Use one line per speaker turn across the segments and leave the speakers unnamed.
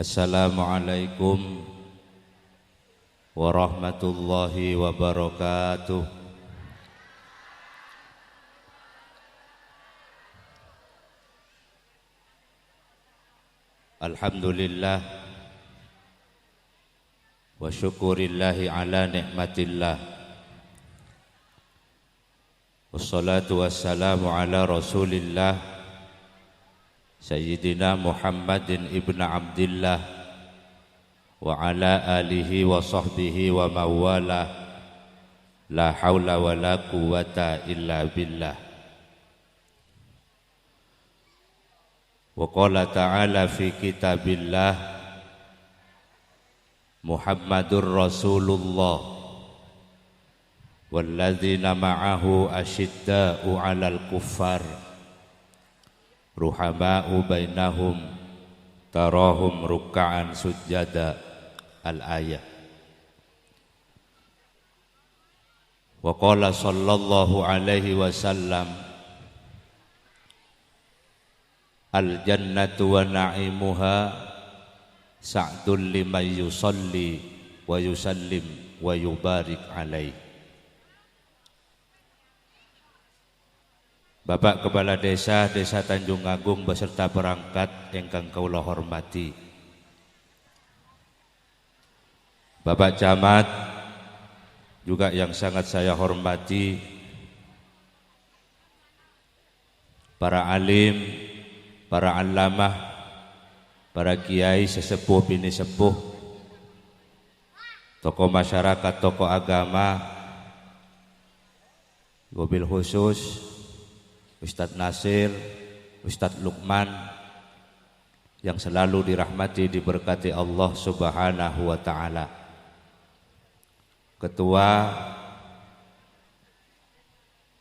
Assalamualaikum warahmatullahi wabarakatuh. Alhamdulillah wa syukurillahi ala ni'matillah. Wassalatu wassalamu ala rasulillah Sayyidina Muhammadin ibn Abdillah wa ala alihi wa sahbihi wa mawala. La hawla wa la quwata illa billah. Wa qala ta'ala fi kitabillah Muhammadur Rasulullah walladzina ma'ahu asyidda'u 'alal kuffar ruhama'u bainahum tarahum ruk'an sujada. Al-ayah. Wa qala sallallahu alaihi wasallam al-jannatu wa na'imuha sa'dul liman yusalli wa yusallim wa yubarik alaih. Bapak Kepala Desa Tanjung Agung beserta perangkat ingkang kaula hormati, Bapak Camat juga yang sangat saya hormati, para alim, para allamah, para kiai sesepuh bini sepuh, tokoh masyarakat, tokoh agama, wabil khusus Ustadz Nasir, Ustadz Lukman yang selalu dirahmati diberkati Allah Subhanahu wa ta'ala. Ketua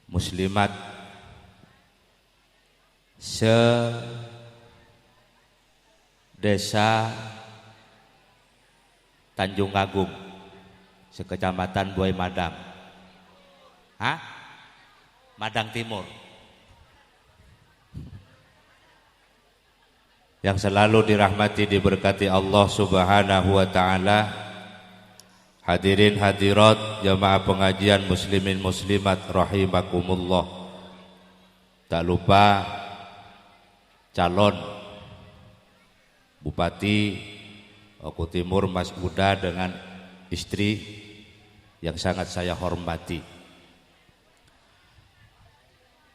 muslimat se-desa Tanjung Agung, sekecamatan Buai Madang. Madang Timur. Yang selalu dirahmati diberkati Allah Subhanahu wa ta'ala. Hadirin hadirat jamaah pengajian muslimin muslimat rahimakumullah. Tak lupa calon Bupati Oku Timur Mas Uda dengan istri yang sangat saya hormati.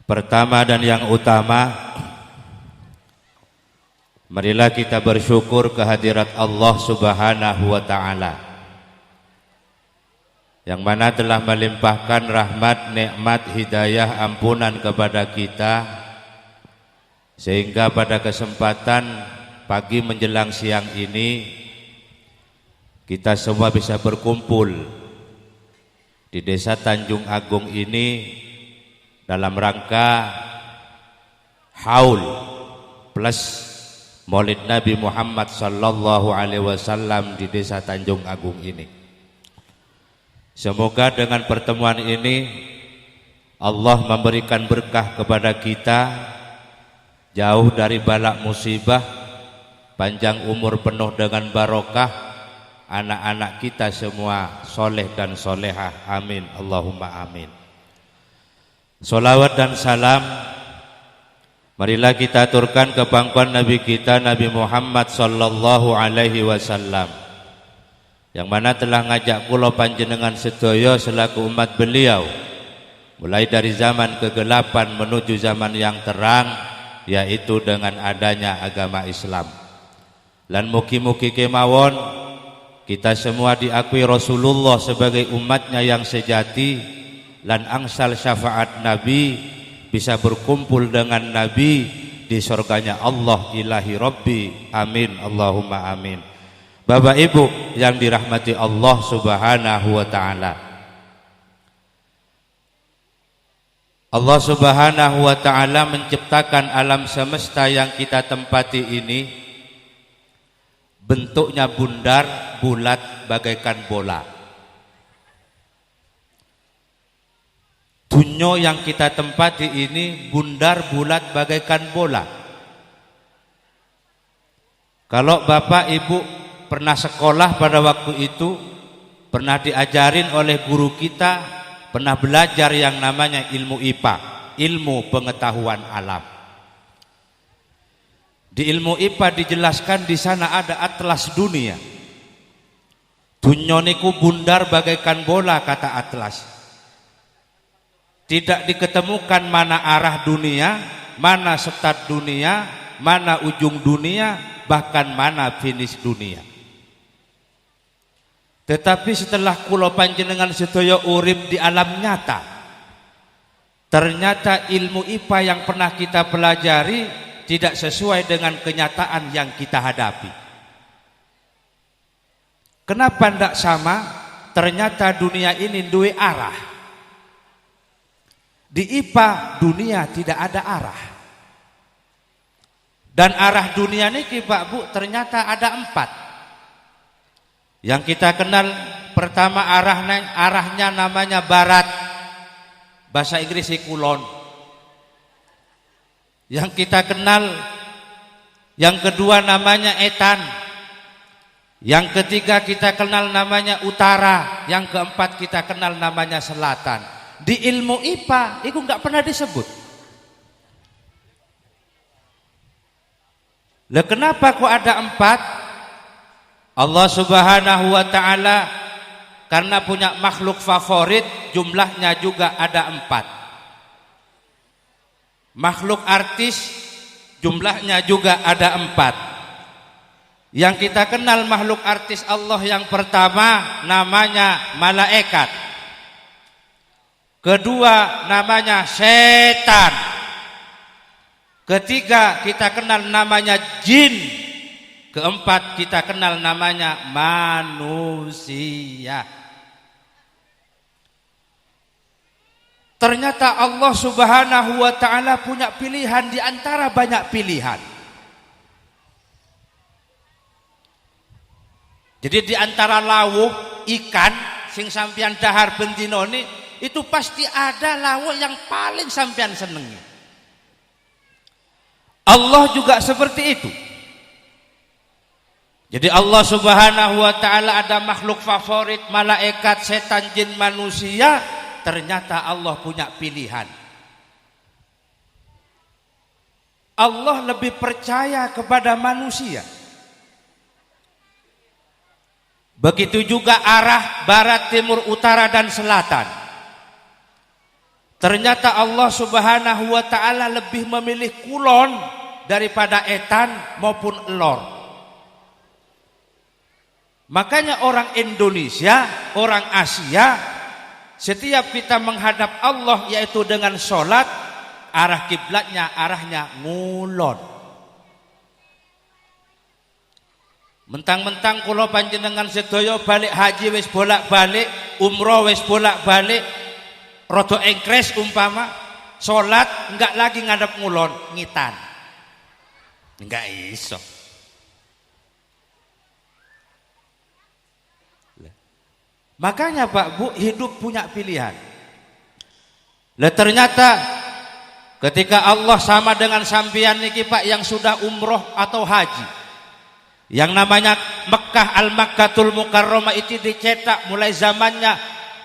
Pertama dan yang utama, marilah kita bersyukur kehadirat Allah Subhanahu wa ta'ala yang mana telah melimpahkan rahmat, nikmat, hidayah, ampunan kepada kita, sehingga pada kesempatan pagi menjelang siang ini kita semua bisa berkumpul di Desa Tanjung Agung ini dalam rangka haul plus Maulid Nabi Muhammad sallallahu alaihi wasallam di Desa Tanjung Agung ini. Semoga dengan pertemuan ini Allah memberikan berkah kepada kita, jauh dari balak musibah, panjang umur penuh dengan barokah, anak-anak kita semua soleh dan solehah. Amin Allahumma amin. Salawat dan salam marilah kita aturkan ke pangkuan Nabi kita Nabi Muhammad sallallahu alaihi wasallam, yang mana telah ngajak kula panjenengan sedaya selaku umat beliau mulai dari zaman kegelapan menuju zaman yang terang, yaitu dengan adanya agama Islam. Lan mugi-mugi kemawon kita semua diakui Rasulullah sebagai umatnya yang sejati, lan angsal syafaat Nabi bisa berkumpul dengan Nabi di surganya Allah ilahi Rabbi. Amin Allahumma amin. Bapak Ibu yang dirahmati Allah Subhanahu wa ta'ala, Allah Subhanahu wa ta'ala menciptakan alam semesta yang kita tempati ini bentuknya bundar, bulat bagaikan bola. Dunia yang kita tempati ini bundar bulat bagaikan bola. Kalau Bapak Ibu pernah sekolah pada waktu itu, pernah diajarin oleh guru kita, pernah belajar yang namanya ilmu IPA, ilmu pengetahuan alam. Di ilmu IPA dijelaskan di sana ada atlas dunia. Dunya niku bundar bagaikan bola, kata atlas. Tidak diketemukan mana arah dunia, mana start dunia, mana ujung dunia, bahkan mana finish dunia. Tetapi setelah kula panjenengan sedaya urip di alam nyata, ternyata ilmu IPA yang pernah kita pelajari tidak sesuai dengan kenyataan yang kita hadapi. Kenapa tidak sama? Ternyata dunia ini duwe arah. Di IPA dunia tidak ada arah. Dan arah dunia niki Pak Bu ternyata ada 4. Yang kita kenal pertama arahnya namanya barat. Bahasa Inggris kulon. Yang kita kenal yang kedua namanya etan. Yang ketiga kita kenal namanya utara. Yang keempat kita kenal namanya selatan. Di ilmu IPA itu nggak pernah disebut. Lah kenapa kok ada 4? Allah Subhanahu wa ta'ala karena punya makhluk favorit, jumlahnya juga ada 4. Makhluk artis jumlahnya juga ada 4. Yang kita kenal makhluk artis Allah yang pertama namanya malaikat. Kedua namanya setan. Ketiga kita kenal namanya jin. Keempat kita kenal namanya manusia. Ternyata Allah Subhanahu wa ta'ala punya pilihan di antara banyak pilihan. Jadi di antara lawuh ikan sing sampeyan dahar bendino ini, itu pasti ada lawuh yang paling sampeyan senengi. Allah juga seperti itu. Jadi Allah Subhanahu wa ta'ala ada makhluk favorit, malaikat, setan, jin, manusia. Ternyata Allah punya pilihan. Allah lebih percaya kepada manusia. Begitu juga arah barat, timur, utara, dan selatan. Ternyata Allah Subhanahu wa ta'ala lebih memilih kulon daripada etan maupun elor. Makanya orang Indonesia, orang Asia, setiap kita menghadap Allah yaitu dengan sholat, arah kiblatnya arahnya ngulon. Mentang-mentang kula panjenengan sedaya balik haji wis bolak-balik, umroh wis bolak-balik, rada engkres umpama, sholat enggak lagi ngadep ngulon, ngitan. Enggak iso. Makanya Pak Bu, hidup punya pilihan. Lah ternyata ketika Allah sama dengan sampeyan niki Pak yang sudah umroh atau haji, yang namanya Mekah Al-Makkatul Mukarramah itu dicetak mulai zamannya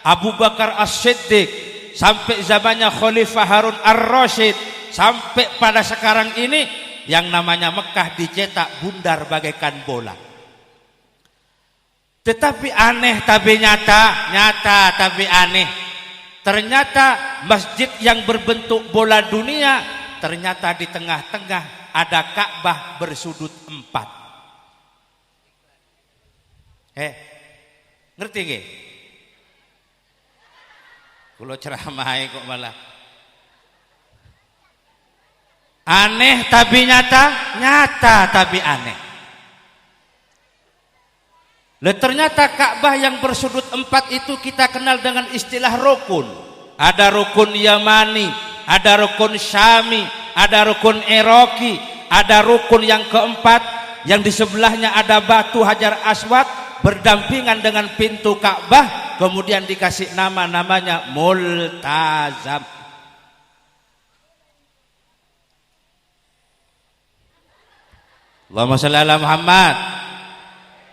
Abu Bakar As-Siddiq sampai zamannya Khalifah Harun Ar-Rasyid sampai pada sekarang ini yang namanya Mekah dicetak bundar bagaikan bola. Tetapi aneh tapi nyata, nyata tapi aneh. Ternyata masjid yang berbentuk bola dunia, ternyata di tengah-tengah ada Ka'bah bersudut 4. Ngerti nggih? Kula ceramah kok malah aneh tapi nyata, nyata tapi aneh. Lah ternyata Ka'bah yang bersudut 4 itu kita kenal dengan istilah rukun. Ada rukun Yamani, ada rukun Syami, ada rukun Iraqi, ada rukun yang keempat yang di sebelahnya ada batu Hajar Aswad berdampingan dengan pintu Ka'bah, kemudian dikasih namanya Multazam. Allahumma shalli ala Muhammad.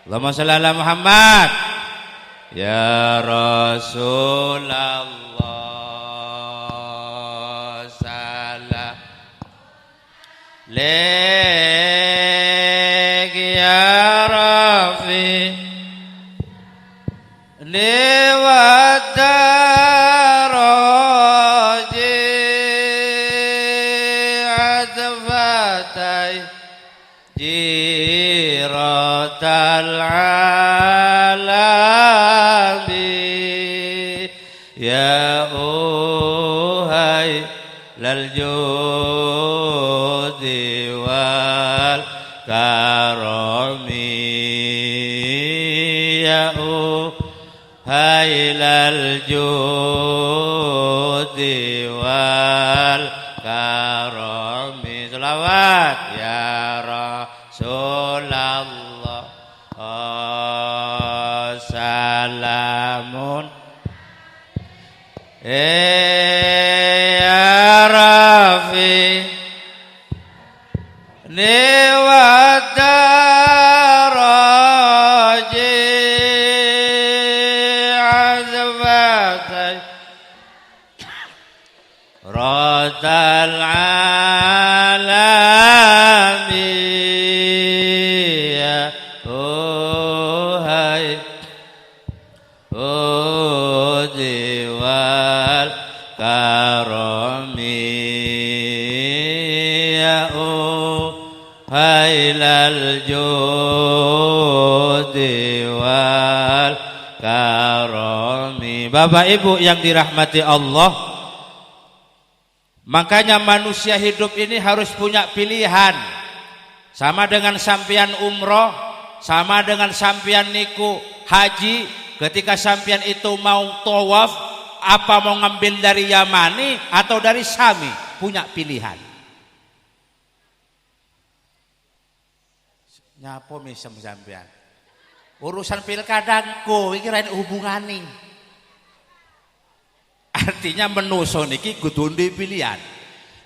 Allahumma shalli ala Muhammad. Ya Rasulullah salam lek ya Rafi lewat daraji adfatai jiratal alami ya uhai lal judi wal karami ya uhai lal judi wal karami selawat ya Rasulullah salamun ya Rafi lewat daraji azbatai ratal alami ya uhai diwal karami ya hailal judi wal karami. Bapak Ibu yang dirahmati Allah, makanya manusia hidup ini harus punya pilihan. Sama dengan sampian umroh, sama dengan sampian niku haji. Ketika sampian itu mau tawaf, apa mau ngambil dari Yamani atau dari Sami, punya pilihan. Nyapo misem sampian. Urusan pilkadaku iki kirain hubungani. Artinya menuso niki kudu duwe pilihan.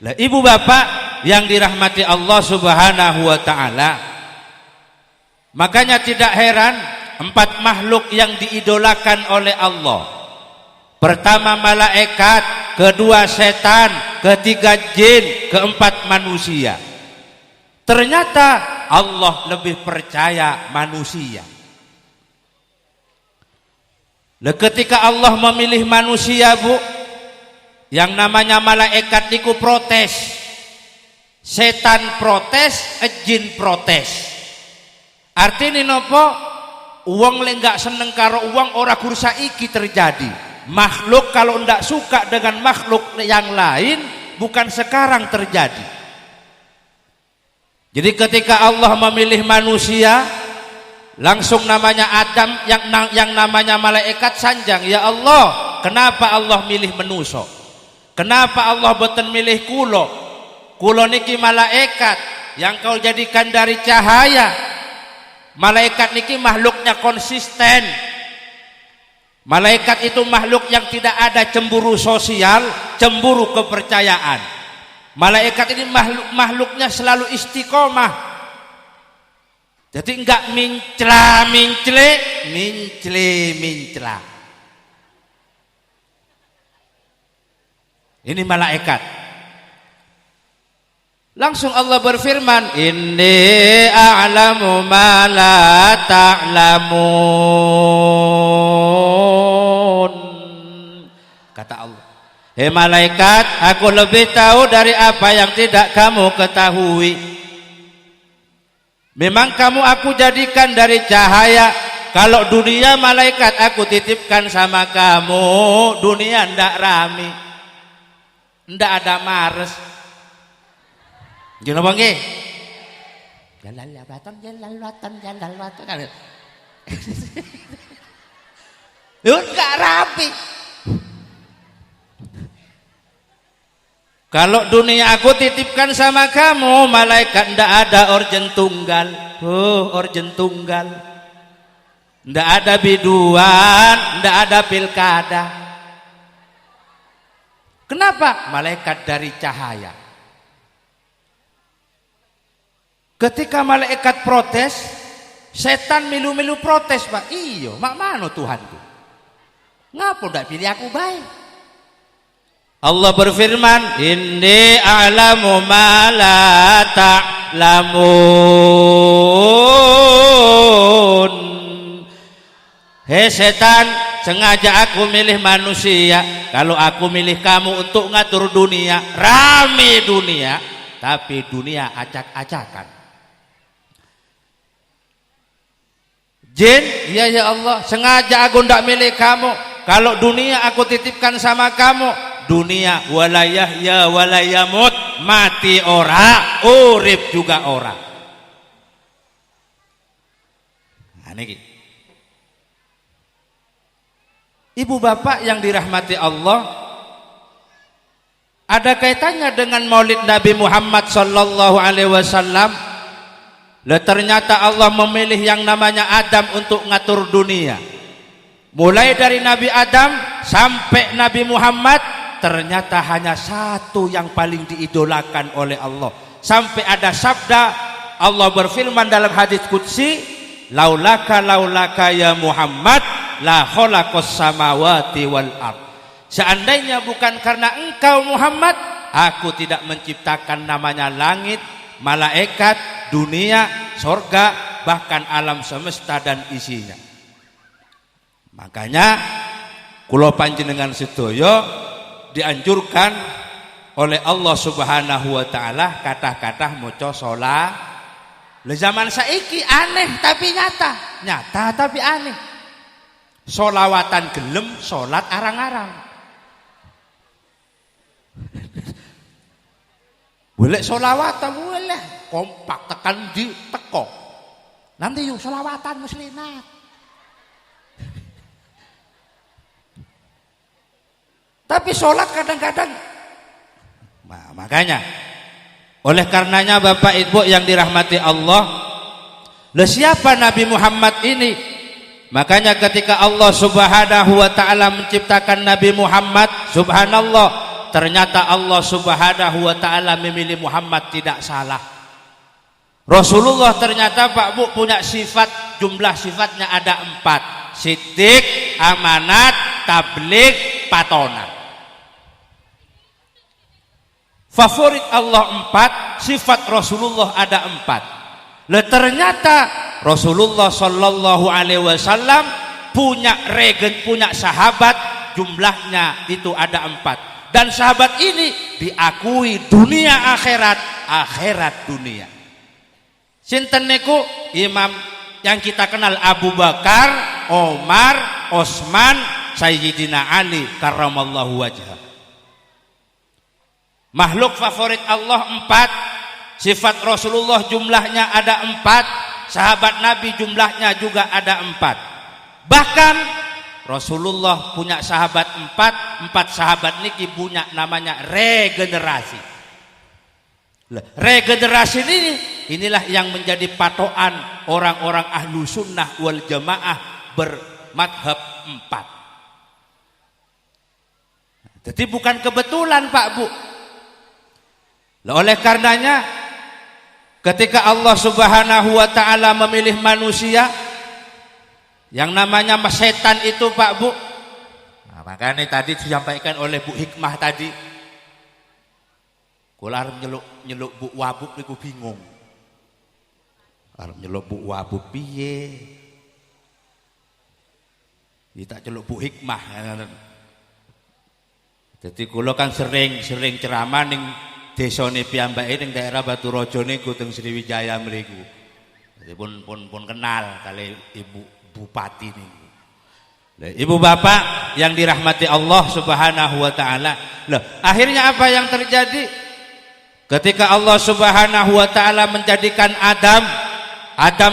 Lah ibu bapak yang dirahmati Allah Subhanahu wa taala, makanya tidak heran empat makhluk yang diidolakan oleh Allah. Pertama malaikat, kedua setan, ketiga jin, keempat manusia. Ternyata Allah lebih percaya manusia. Nah, ketika Allah memilih manusia, Bu, yang namanya malaikat niku protes, setan protes, jin protes. Artinya nopo? Uang le nggak seneng karo uang, ora guru saiki terjadi. Makhluk kalau ndak suka dengan makhluk yang lain, bukan sekarang terjadi. Jadi ketika Allah memilih manusia, langsung namanya Adam, yang namanya malaikat sanjang, ya Allah, kenapa Allah milih menuso? Kenapa Allah boten milih kulo? Kulo niki malaikat yang kau jadikan dari cahaya. Malaikat niki makhluknya konsisten. Malaikat itu makhluk yang tidak ada cemburu sosial, cemburu kepercayaan. Malaikat ini makhluknya selalu istiqomah. Jadi enggak mincla. Ini malaikat. Langsung Allah berfirman, inni a'lamu ma la ta'lamun. Kata Allah, hei malaikat, aku lebih tahu dari apa yang tidak kamu ketahui. Memang kamu aku jadikan dari cahaya. Kalau dunia malaikat aku titipkan sama kamu, dunia ndak rame, ndak ada Mars. Gimana bang? Jalan lawatan. Enggak rapi. Kalau dunia aku titipkan sama kamu, malaikat ndak ada orjen tunggal. Orjen tunggal. Ndak ada biduan, ndak ada pilkada. Kenapa? Malaikat dari cahaya. Ketika malaikat protes, setan milu-milu protes, Pak. Iyo, mak mano Tuhanku? Ngapa ndak pilih aku baik? Allah berfirman, inni a'lamu ma la ta'lamun. Hei setan, sengaja aku milih manusia. Kalau aku milih kamu untuk ngatur dunia, rame dunia, tapi dunia acak-acakan. Jin, iya ya Allah, sengaja aku ndak milih kamu. Kalau dunia aku titipkan sama kamu, dunia walayah ya walayamut, mati ora, urip juga ora. Nah, ini. Ibu bapak yang dirahmati Allah, ada kaitannya dengan Maulid Nabi Muhammad sallallahu alaihi wasallam. Ternyata Allah memilih yang namanya Adam untuk ngatur dunia. Mulai dari Nabi Adam sampai Nabi Muhammad, ternyata hanya satu yang paling diidolakan oleh Allah. Sampai ada sabda Allah berfirman dalam hadis qudsi, laulaka ya Muhammad la khalaqas samawati wal ard. Seandainya bukan karena engkau Muhammad, aku tidak menciptakan namanya langit, malaikat, dunia, sorga, bahkan alam semesta dan isinya. Makanya kula panjenengan sedaya dianjurkan oleh Allah Subhanahu wa taala kata-kata maca salat. Lah zaman saiki aneh tapi nyata, nyata tapi aneh. Solawatan gelem, salat arang-arang. Boleh solawatan boleh, kompak tekan di teko. Nanti yuk solawatan muslimat. Tapi sholat kadang-kadang, nah, makanya oleh karenanya Bapak Ibu yang dirahmati Allah, siapa Nabi Muhammad ini? Makanya ketika Allah Subhanahu wa taala menciptakan Nabi Muhammad, subhanallah, ternyata Allah Subhanahu wa taala memilih Muhammad tidak salah. Rasulullah ternyata Pak Bu punya sifat, jumlah sifatnya ada 4: siddiq, amanat, tabligh, patona. Favorit Allah 4, sifat Rasulullah ada 4. Ternyata Rasulullah Shallallahu Alaihi Wasallam punya regen, punya sahabat, jumlahnya itu ada 4. Dan sahabat ini diakui dunia akhirat, akhirat dunia. Sinten niku? Imam yang kita kenal Abu Bakar, Omar, Osman, Sayyidina Ali karramallahu wajhah. Makhluk favorit Allah 4, sifat Rasulullah jumlahnya ada 4, sahabat Nabi jumlahnya juga ada 4. Bahkan Rasulullah punya sahabat 4 sahabat niki punya namanya regenerasi. Regenerasi inilah yang menjadi patokan orang-orang ahlu sunnah wal jamaah bermadhab 4. Jadi bukan kebetulan Pak Bu. Oleh karenanya ketika Allah Subhanahu wa taala memilih manusia, yang namanya setan itu Pak Bu, nah, makanya tadi disampaikan oleh Bu Hikmah tadi, kula arep nyeluk Bu Wabuk niku bingung. Arep nyeluk Bu Wabuk piye? Kita celuk Bu Hikmah. Jadi kula kan sering ceramah ning desane piyambake ning daerah Baturaja niku teng Sriwijaya mriku. Jadi pun kenal kali Ibu Bupati niku. Ibu bapak yang dirahmati Allah Subhanahu wa taala. Akhirnya apa yang terjadi? Ketika Allah Subhanahu wa taala menjadikan Adam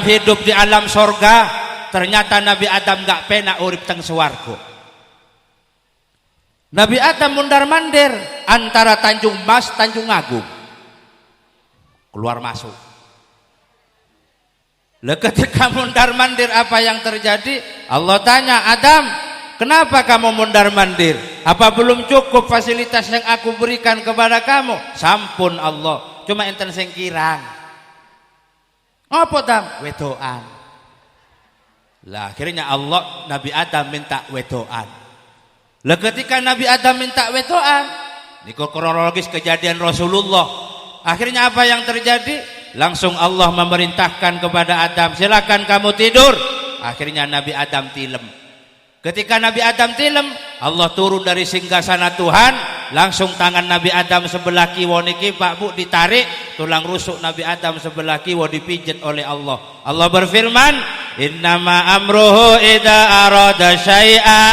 hidup di alam sorga, ternyata Nabi Adam gak penak urip teng swarga. Nabi Adam mundar-mandir antara Tanjung Mas, Tanjung Agung. Keluar masuk. Ketika mundar-mandir apa yang terjadi? Allah tanya, Adam, kenapa kamu mundar-mandir? Apa belum cukup fasilitas yang aku berikan kepada kamu? Sampun Allah, cuma enten sing kirang. Apa tam? Wedoan. Lah akhirnya Allah Nabi Adam minta wedoan. Lah ketika Nabi Adam minta wedoan, niku kronologis kejadian Rasulullah. Akhirnya apa yang terjadi? Langsung Allah memerintahkan kepada Adam, silakan kamu tidur. Akhirnya Nabi Adam tilem. Ketika Nabi Adam tilem, Allah turun dari singgasana Tuhan, langsung tangan Nabi Adam sebelah kiwa niki Pak Bu ditarik, tulang rusuk Nabi Adam sebelah kiwa dipijit oleh Allah. Allah berfirman, innama amruhu idza arada syai'a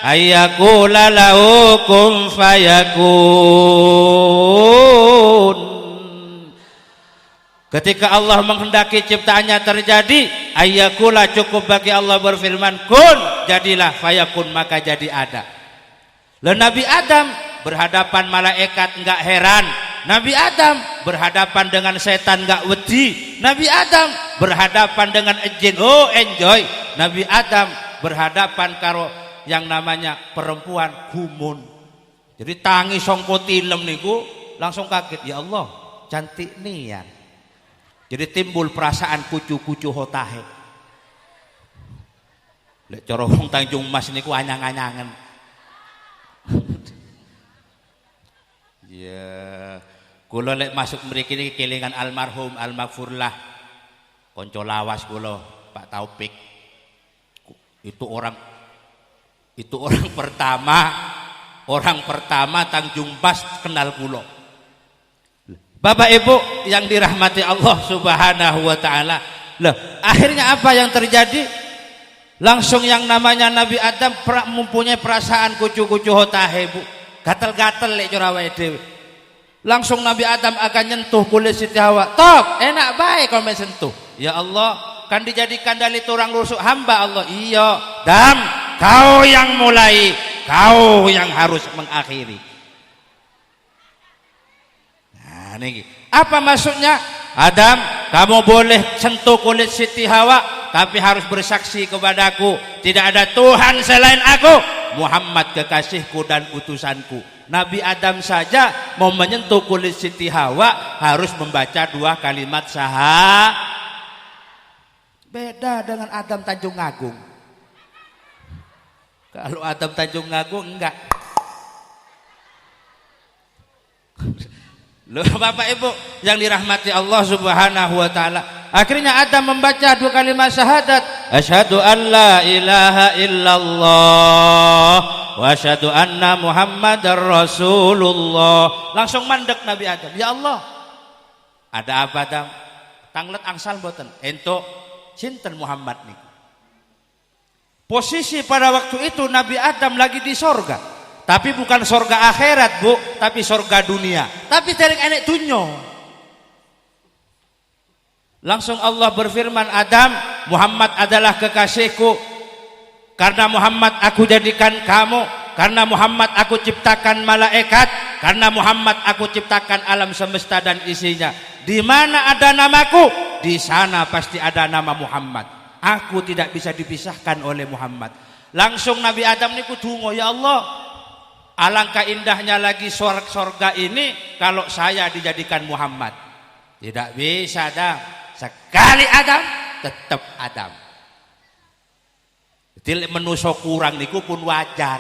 ayyaqula lahu kun fayakun. Ketika Allah menghendaki ciptaannya terjadi, ayyakula cukup bagi Allah berfirman, kun, jadilah, fayakun, maka jadi ada. Lalu Nabi Adam berhadapan malaikat enggak heran. Nabi Adam berhadapan dengan setan enggak wedi. Nabi Adam berhadapan dengan jin, oh enjoy. Nabi Adam berhadapan karo yang namanya perempuan gumun. Jadi tangi songko tilem niku langsung kaget, ya Allah, cantik nian. Jadi timbul perasaan kucu-kucu hotahe. Lek cara wong Tanjung Mas niku anyang-anyangen. Ya, kula lek masuk mriki niki kelingan almarhum almaghfurlah kanca lawas kula Pak Taufik. Itu orang pertama Tanjung Mas kenal kula. Bapak Ibu yang dirahmati Allah Subhanahu wa taala. Loh, akhirnya apa yang terjadi? Langsung yang namanya Nabi Adam mempunyai perasaan kucu-kucu hotahe, Bu. Gatel-gatel lek cara awake dhewe. Langsung Nabi Adam akan nyentuh kulit Siti Hawa. Tok, enak bae kau sentuh. Ya Allah, kan dijadikan dari tulang rusuk hamba Allah. Iya, Adam, kau yang mulai, kau yang harus mengakhiri. Niki. Apa maksudnya? Adam, kamu boleh sentuh kulit Siti Hawa, tapi harus bersaksi kepadaku, tidak ada Tuhan selain aku, Muhammad kekasihku dan utusanku. Nabi Adam saja mau menyentuh kulit Siti Hawa harus membaca 2 kalimat syahadat. Beda dengan Adam Tanjung Agung. Kalau Adam Tanjung Agung enggak. Loh Bapak Ibu yang dirahmati Allah Subhanahu wa taala. Akhirnya Adam membaca 2 kalimat syahadat. Asyhadu an la ilaha illallah wa asyhadu anna Muhammadar Rasulullah. Langsung mandek Nabi Adam. Ya Allah. Ada apa Adam? Tanglet angsal mboten? Entuk sinten Muhammad niku. Posisi pada waktu itu Nabi Adam lagi di sorga. Tapi bukan sorga akhirat, Bu, tapi sorga dunia. Tapi dereng enek dunyo. Langsung Allah berfirman, Adam, Muhammad adalah kekasihku. Karena Muhammad aku jadikan kamu. Karena Muhammad aku ciptakan malaikat. Karena Muhammad aku ciptakan alam semesta dan isinya. Di mana ada namaku, di sana pasti ada nama Muhammad. Aku tidak bisa dipisahkan oleh Muhammad. Langsung Nabi Adam niku donga, ya Allah, alangkah indahnya lagi sorga ini kalau saya dijadikan Muhammad. Tidak bisa Adam. Sekali Adam, tetap Adam. Jadi menuso kurang niku pun wajar.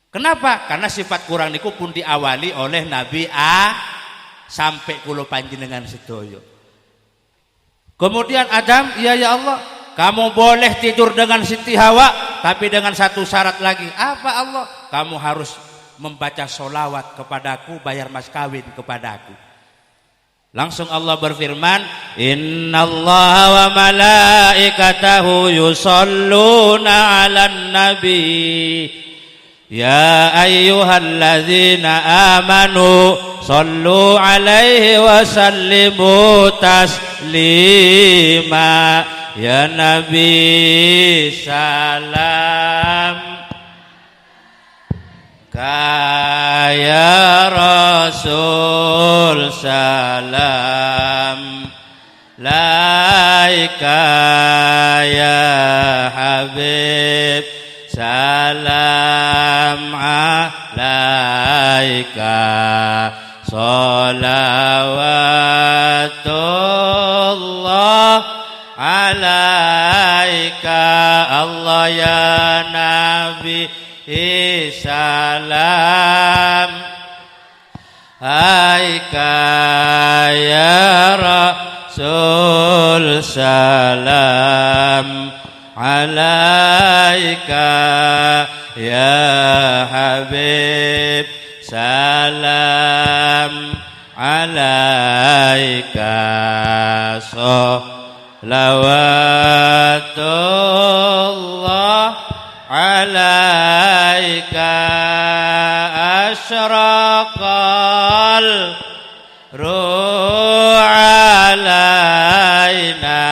Kenapa? Karena sifat kurang niku pun diawali oleh Nabi sampai kula panjenengan sedoyo. Kemudian Adam, ya Allah, kamu boleh tidur dengan Siti Hawa, tapi dengan satu syarat lagi. Apa Allah? Kamu harus membaca sholawat kepadaku, bayar mas kawin kepadaku. Langsung Allah berfirman, innallaha wa malaikatahu yusholluna 'alan nabi. Ya ayyuhalladzina amanu shollu 'alaihi wa sallimu taslima. Ya Nabi salam, ya Rasul salam, laika ya Habib salam alaika salawatullah ya Nabi salam, aika ya Rasul salam, alaika ya Habib salam, alaika salawatullah, alaika asyraqal alaina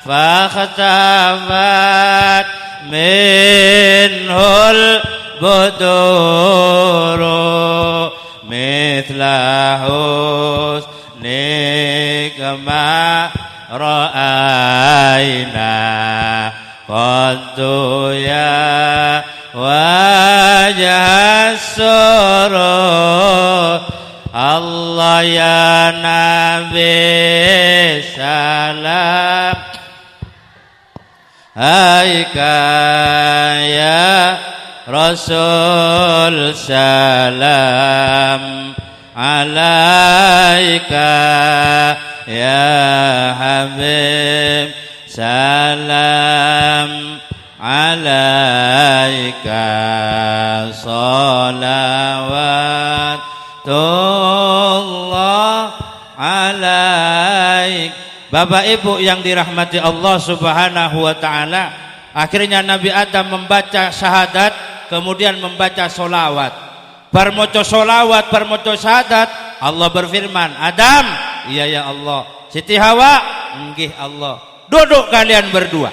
fakhtafat minhul buduru mithla husnika ma ra'aina qaddu ya wajah surur Allah ya Nabi salam, aika ya Rasul salam, alaika ya Habib salam, alaika salawatullah alaik. Bapak Ibu yang dirahmati Allah Subhanahu wa taala, akhirnya Nabi Adam membaca syahadat, kemudian membaca solawat. Barmoco solawat, barmoco syahadat, Allah berfirman, Adam, iya ya Allah. Siti Hawa, nggih Allah. Duduk kalian berdua.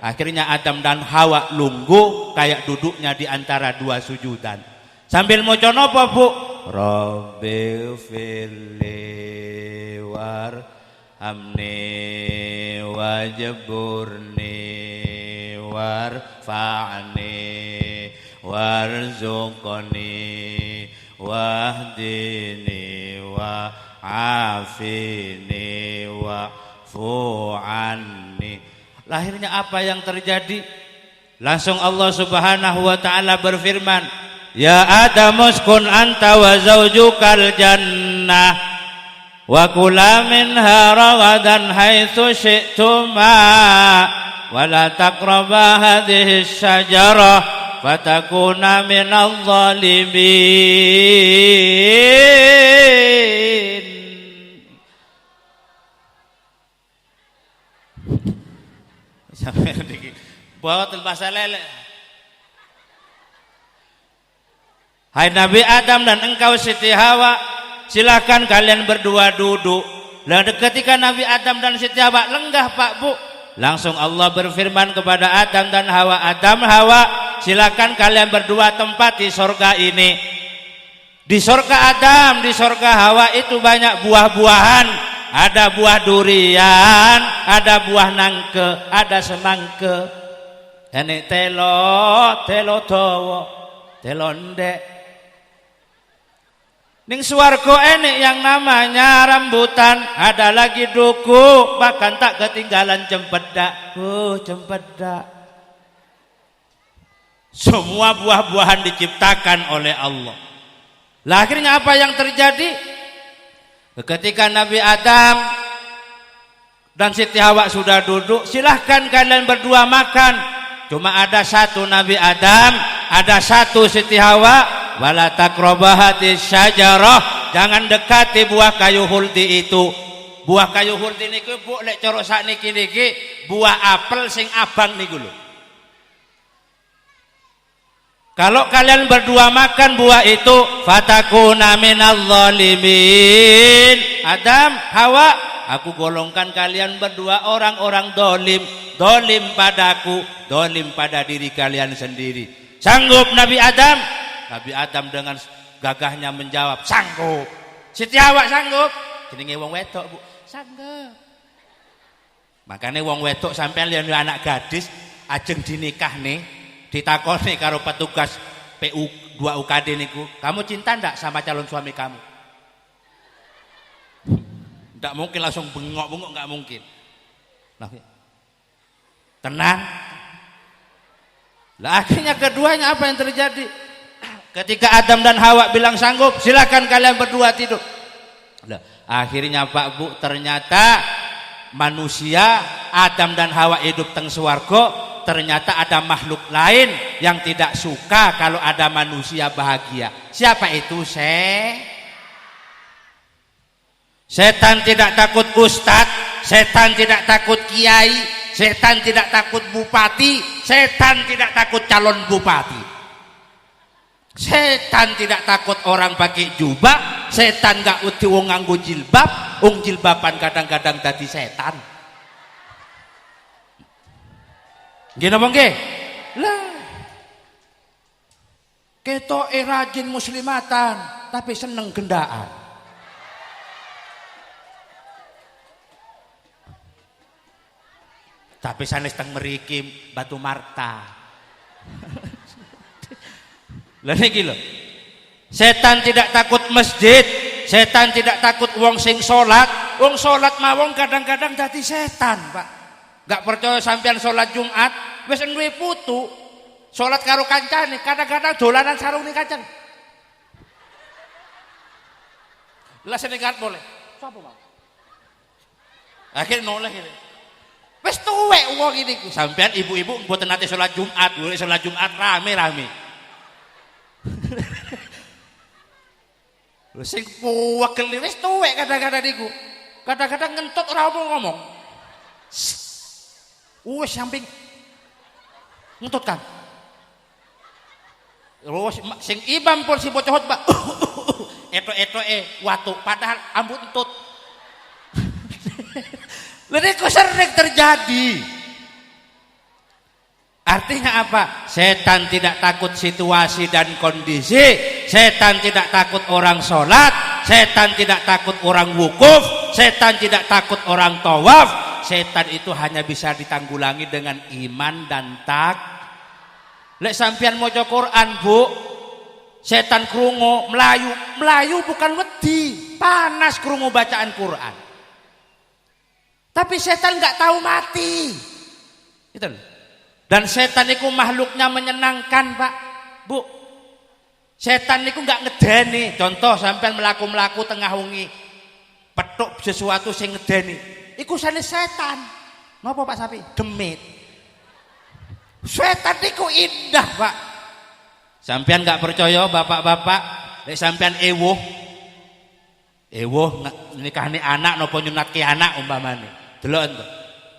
Akhirnya Adam dan Hawa lungguh kayak duduknya di antara dua sujudan. Sambil moco nopo, Bu? Rabbil firli warhamni wajburni warfa'ni warzuqni wahdini wa'afini wa'fu'anni. Lahirnya apa yang terjadi? Langsung Allah Subhanahu wa taala berfirman, ya Adam uskun anta wa zaujukal jannah wa kula minha ragadan haitsu syi'tuma wa la taqraba hadhihi syajarah fatakuna minadh dhalimin. Bawa telpasa lele. Hai Nabi Adam dan engkau Siti Hawa, silakan kalian berdua duduk. Lalu ketika Nabi Adam dan Siti Hawa lenggah Pak Bu, langsung Allah berfirman kepada Adam dan Hawa, Adam, Hawa, silakan kalian berdua tempati surga ini. Di surga Adam, di surga Hawa itu banyak buah-buahan. Ada buah durian, ada buah nangke, ada semangke. Ini telo dawa, telo ndek. Ning swarga enek yang namanya rambutan, ada lagi duku, bahkan tak ketinggalan cempedak. Cempedak. Semua buah-buahan diciptakan oleh Allah. Lah akhirnya apa yang terjadi? Ketika Nabi Adam dan Siti Hawa sudah duduk, silahkan kalian berdua makan. Cuma ada satu Nabi Adam, ada satu Siti Hawa. Wala taqrabahati syajarah, jangan dekati buah kayu huldi itu. Buah kayu huldi niku Bu lek cara sakniki niki buah apel sing abang niku lho. Kalau kalian berdua makan buah itu, fatakuna minadh dhalimin. Adam, Hawa, aku golongkan kalian berdua orang-orang dolim. Dolim padaku, dolim pada diri kalian sendiri. Sanggup Nabi Adam? Nabi Adam dengan gagahnya menjawab, sanggup. Siti Hawa sanggup? Jenenge wong wedok, Bu. Sanggup. Makanya wong wedok sampean liyan anak gadis ajeng dinikah nih. Ditakoni karo petugas PU 2 UKD niku, kamu cinta ndak sama calon suami kamu? Ndak mungkin langsung bengok-bengok, nggak mungkin. Nah, tenang, Lah akhirnya keduanya apa yang terjadi? Ketika Adam dan Hawa bilang sanggup, silakan kalian berdua tidur. Lah, akhirnya Pak Bu, ternyata manusia Adam dan Hawa hidup teng swarga, ternyata ada makhluk lain yang tidak suka kalau ada manusia bahagia. Siapa itu? Setan tidak takut ustadz, setan tidak takut kiai, setan tidak takut bupati, setan tidak takut calon bupati. Setan tidak takut orang pakai jubah, setan gak uti wong nganggo jilbab, wong jilbaban kadang-kadang tadi setan. Gini apa nggih? Lah. Ketoke rajin muslimatan, tapi seneng gendaan. Tapi sanes teng mriki Batu Marta. Lah niki lho. Setan tidak takut masjid, setan tidak takut wong sing salat. Wong salat mawon kadang-kadang dadi setan, Pak. Gak percaya sampean salat Jumat, wis duwe putu. Salat karo kancane, kadang-kadang dolanan sarung ning kancane. Lah senegat boleh. Sapa, Pak? Akhir noleh iki. Wis tuwek wong iki. Sampean ibu-ibu mboten nate salat Jumat, boleh salat Jumat rame-rame. Lho sing puwegel wis tuwek kadang-kadang niku. Kadang-kadang ngentut ora ngomong. Wis samping ngentut kan. Terus sing imam pun si bocah khotbah. Etok-etoke watu padahal ambut entut. Lha niku sering terjadi. Artinya apa? Setan tidak takut situasi dan kondisi, setan tidak takut orang sholat, setan tidak takut orang wukuf, setan tidak takut orang tawaf. Setan itu hanya bisa ditanggulangi dengan iman dan lek sampean maca Quran, Bu, setan krungu melayu bukan wedi, panas krungu bacaan Quran. Tapi setan nggak tahu mati. Itu loh. Dan setan itu makhluknya menyenangkan, Pak, Bu. Setan itu nggak ngedeni. Contoh sampean melaku tengah wengi, petuk sesuatu sing ngedeni. Iku sane setan. Napa Pak Sapi? Demit. Setan itu indah, Pak. Sampean nggak percaya, bapak-bapak, lek sampean ewuh nikahne anak napa nyunatke anak umpamane. Delok ento.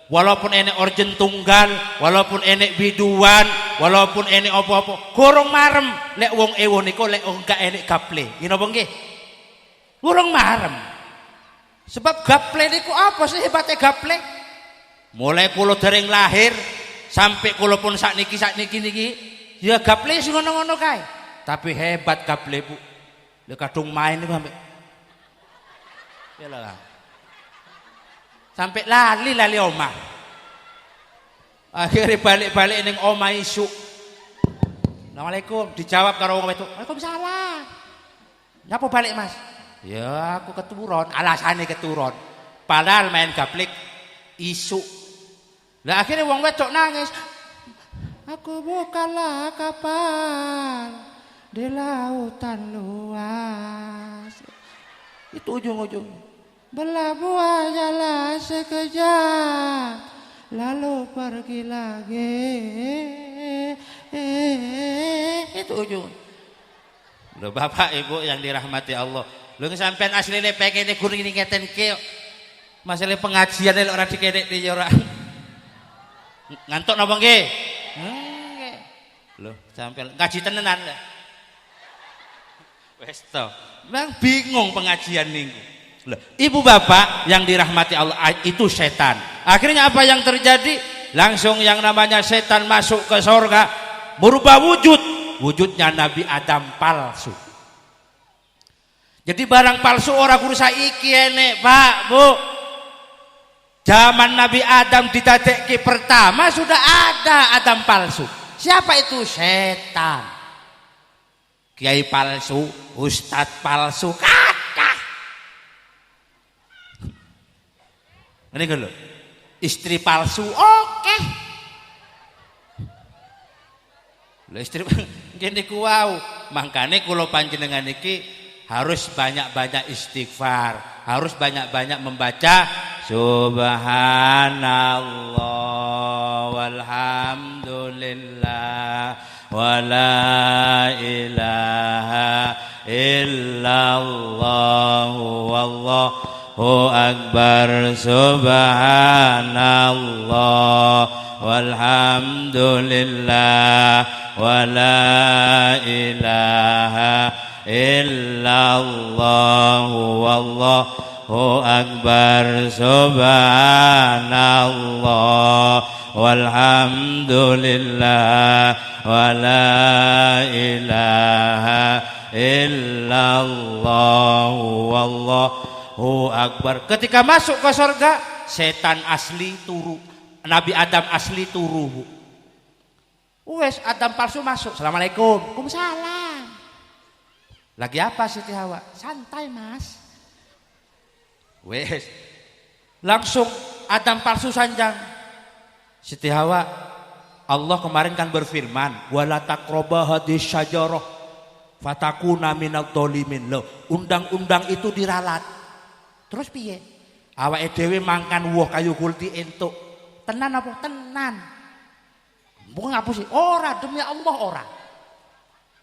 Walaupun enek orjen tunggal, walaupun enek biduan, walaupun enek apa-apa, gorong marem lek wong ewo niku lek gak enek gaple. Ngene apa nggih? Gorong marem. Sebab gaple niku apa sih hebatnya gaple? Mulai kula dereng lahir sampai kula pun sakniki niki, ya gaple sing ngono-ngono kae. Tapi hebat gaple, Bu. Lek kadung main niku sampai ya lah. Sampai lali omah. Akhirnya balik-balik ning omah isu. Assalamualaikum, dijawab karo wong wedok. Waalaikumsalam. Nyapa balik, Mas? Ya aku keturun, alasane keturun. Padahal main gaplek isu. Lah akhirnya wong wedok nangis. Aku bukanlah kapal di lautan luas. Itu ujung-ujung. Berlabuh ajalah sekejap, lalu pergi lagi. Itu ujung. Loh Bapak Ibu yang dirahmati Allah. Loh sampean asline pekene kuring ngeten ki. Masalah pengajian lek ora dikedek di ora. Ngantuk napa nggih? Nggih. Loh sampean ngaji tenenan. Wes to. Bang bingung pengajian niku. Ibu bapak yang dirahmati Allah, itu setan. Akhirnya apa yang terjadi? Langsung yang namanya setan masuk ke surga, merubah wujudnya Nabi Adam palsu. Jadi barang palsu orang kudu saiki enek, Pak, Bu. Zaman Nabi Adam ditatekke pertama sudah ada Adam palsu. Siapa itu? Setan. Kiai palsu, ustadz palsu, ini kan lho, istri palsu, oke. Lha istri ngene ku wau, mangkane kula panjenengan iki harus banyak-banyak istighfar, harus banyak-banyak membaca subhanallah walhamdulillah wala ilaha illallah wallahu akbar subhanallah walhamdulillah wala ilaha illallah wallahu akbar subhanallah walhamdulillah wala ilaha illallah wallahu akbar. Ketika masuk ke surga, setan asli turu, Nabi Adam asli turu. Wes Adam palsu masuk. Assalamualaikum. Waalaikumsalam. Lagi apa Siti Hawa? Santai Mas. Wes langsung Adam palsu sanjang. Siti Hawa, Allah kemarin kan berfirman, wala taqraba hadhihi syajarah fatakuna minadh dhalimin. Loh, undang-undang itu diralat. Terus piye? Awake dhewe mangkan woh kayu kulti entuk. Tenan apa? Tenan. Bukan ngapusi, ora demi Allah ora.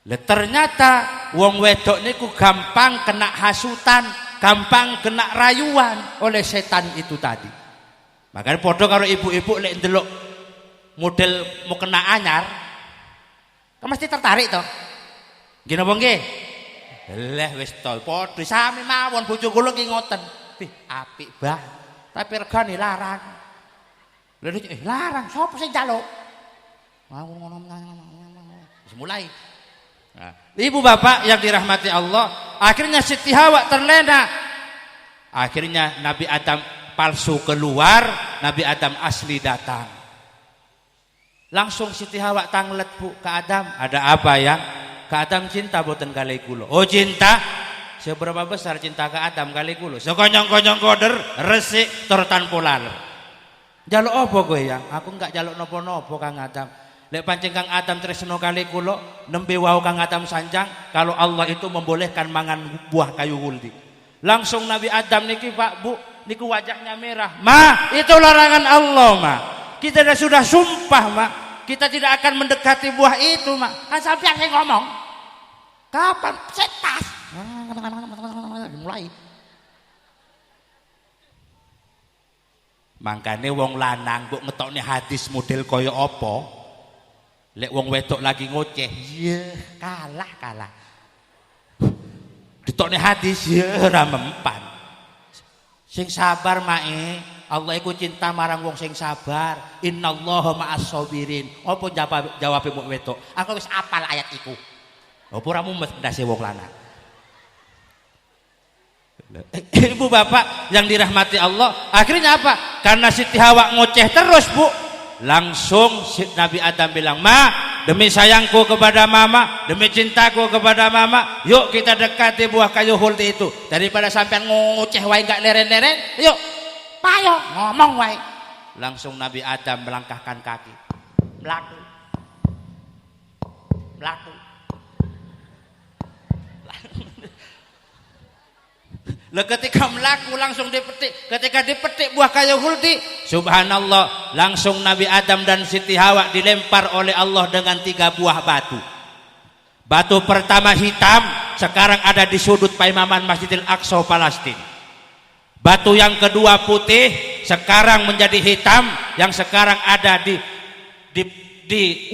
Lah ternyata wong wedok niku gampang kena hasutan, gampang kena rayuan oleh setan itu tadi. Makanya podo karo ibu-ibu lek ndelok model mau kena anyar, kan mesti tertarik toh. Nggih napa nggih? Lah wis to, podo sami mawon bojo kula ki ngoten. Ih, apik bah. Tapi regane larang. Lha larang, sapa sing njaluk? Mulai. Nah, ibu bapak yang dirahmati Allah, akhirnya Siti Hawa terlena. Akhirnya Nabi Adam palsu keluar, Nabi Adam asli datang. Langsung Siti Hawa tanglet bu ke Adam. Ada apa ya? Ke Adam cinta boten kali kula. Oh cinta? Seberapa besar cinta ke Adam kali kula? Sekonyong-konyong koder, resik tur tanpa laler. Jaluk apa kowe ya? Aku enggak jaluk napa-napa Kang Adam. Lek pancen Kang Adam tresno kali kula, nembe wau Kang Adam sanjang kalau Allah itu membolehkan mangan buah kayu huldi. Langsung Nabi Adam niki Pak Bu, niku wajahnya merah. Ma, itu larangan Allah, Ma. Kita sudah sumpah, Ma. Kita tidak akan mendekati buah itu, Ma. Kan sampean sing ngomong. Kapan setas? Mulai. Mangkane wong lanang kok ngetokne hadis model kaya apa? Lek wong wedok lagi ngoceh, iya kalah. Ditokne hadis ya ora mempan. Sing sabar mae, Allah iku cinta marang wong sing sabar. Innallaha ma'as sabirin. Apa jawabe wong wedok? Aku wis apal ayat iku. Apa ora mumet ndase wong lanang. Ibu bapak yang dirahmati Allah, akhirnya apa? Karena Siti Hawa ngoceh terus bu, langsung Nabi Adam bilang, Ma, demi sayangku kepada mama, demi cintaku kepada mama, yuk kita dekati buah kayu huldi itu. Daripada sampean ngoceh wae gak leren-leren, yuk payo ngomong wae. Langsung Nabi Adam melangkahkan kaki, melaku. Lah ketika melaku langsung dipetik. Ketika dipetik buah kayu huldi, subhanallah, langsung Nabi Adam dan Siti Hawa dilempar oleh Allah dengan 3 buah batu. Batu pertama hitam, sekarang ada di sudut Paimaman Masjidil Aqsa Palestina. Batu yang kedua putih, sekarang menjadi hitam, yang sekarang ada di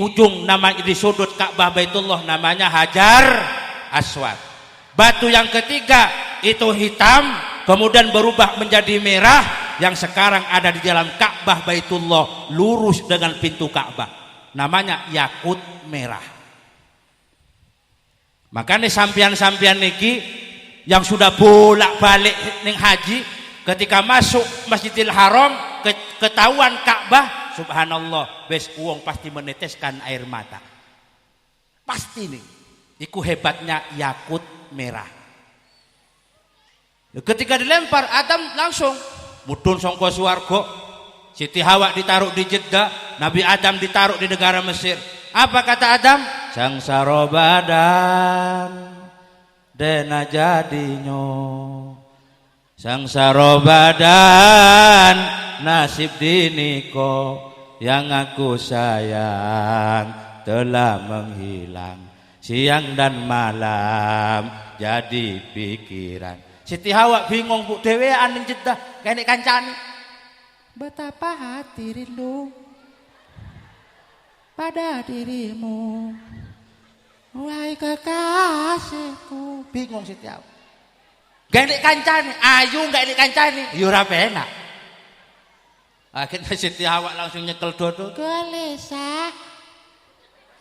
ujung namanya di sudut Ka'bah Baitullah, namanya Hajar Aswad. Batu yang ketiga itu hitam, kemudian berubah menjadi merah, yang sekarang ada di dalam Ka'bah Baitullah, lurus dengan pintu Ka'bah, namanya yakut merah. Makanya sampian-sampian niki yang sudah bolak-balik ning haji, ketika masuk Masjidil Haram ketahuan Ka'bah, subhanallah, wes uang pasti meneteskan air mata. Pasti nih, iku hebatnya yakut merah. Ketika dilempar, Adam langsung mudhun sangka swarga, Siti Hawa ditaruh di Jeddah, Nabi Adam ditaruh di negara Mesir. Apa kata Adam? sangsara badan dena jadinyo sangsara badan nasib diniko yang aku sayang telah menghilang siang dan malam jadi pikiran. Siti Hawa bingung bu dewean ning Jeddah kene kancane betapa hati rindu pada dirimu wahai kekasihku. Bingung Siti Hawa gak kancane ayu gak kancane ya ora penak. Akhirnya Siti Hawa langsung nyekel dodo gelisah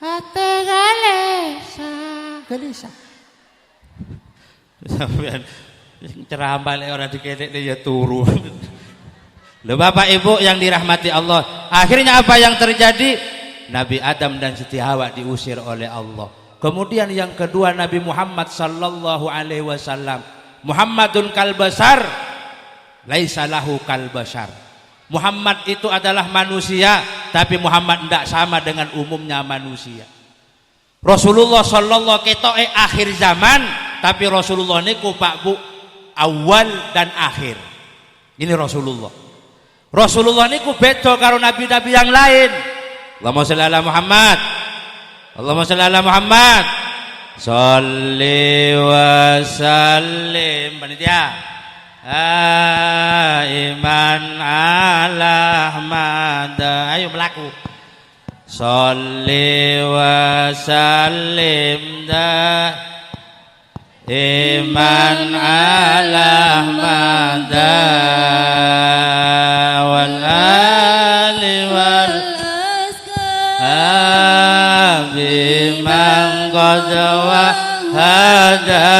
hati gelisah sampean ceramah lek ora dikenek ya turu. Lho Bapak Ibu yang dirahmati Allah, akhirnya apa yang terjadi? Nabi Adam dan Siti Hawa diusir oleh Allah. Kemudian yang kedua Nabi Muhammad sallallahu alaihi wasallam, Muhammadun kalbasar laisa lahu kalbasar. Muhammad itu adalah manusia, tapi Muhammad tidak sama dengan umumnya manusia. Rasulullah sallallahu ketoke akhir zaman, tapi Rasulullah niku Pak Bu awal dan akhir. Ini Rasulullah. Rasulullah niku beda karo nabi-nabi yang lain. Allahumma shalli ala Muhammad. Allahumma shalli ala Muhammad. Shalli wa sallim panitia. Iman ala Ahmad. Ayo melaku. Shalli wa sallim iman ala Ahmad wal ali wal ashabi man qad wahada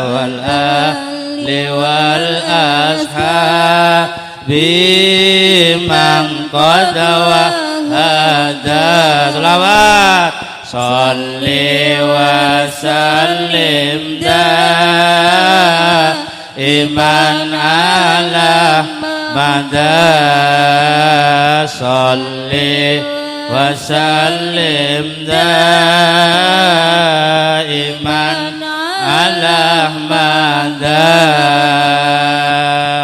wal ali wal ashabi man qad wahada. Selawat Shalli wa sallim iman ala mada. Shalli wa sallim iman ala mada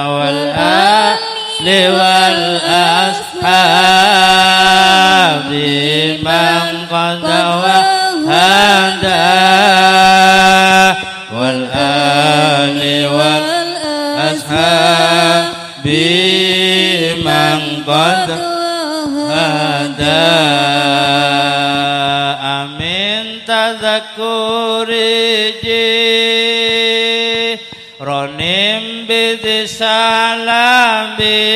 wal ali wal ashabi man qad wahada wal ali wal ashabi man qad wahada. Amin tadzakkuri ronim bidisalambi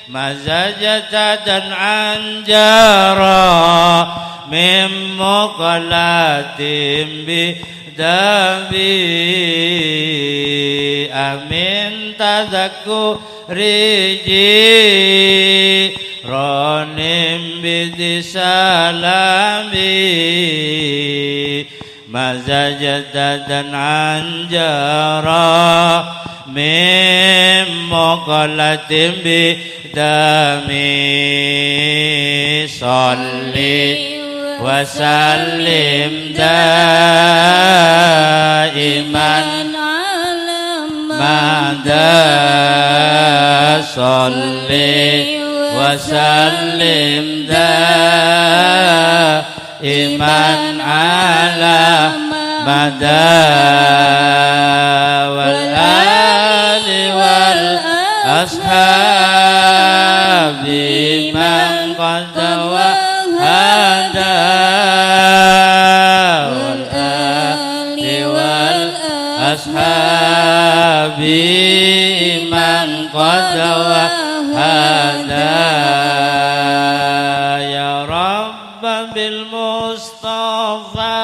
mazajata dan anjara mim muqallatim bidabi. Amin tadzakkuri ronim bidisalambi mazajata dan anjara mim muqallatim bidami. Shalli wa sallim daiman mada. Shalli wa sallim iman ala mada wal ali wal ashabi man qad wahada wal ali wal ashabi man qad wahada. Ya Rabb bil Mustafa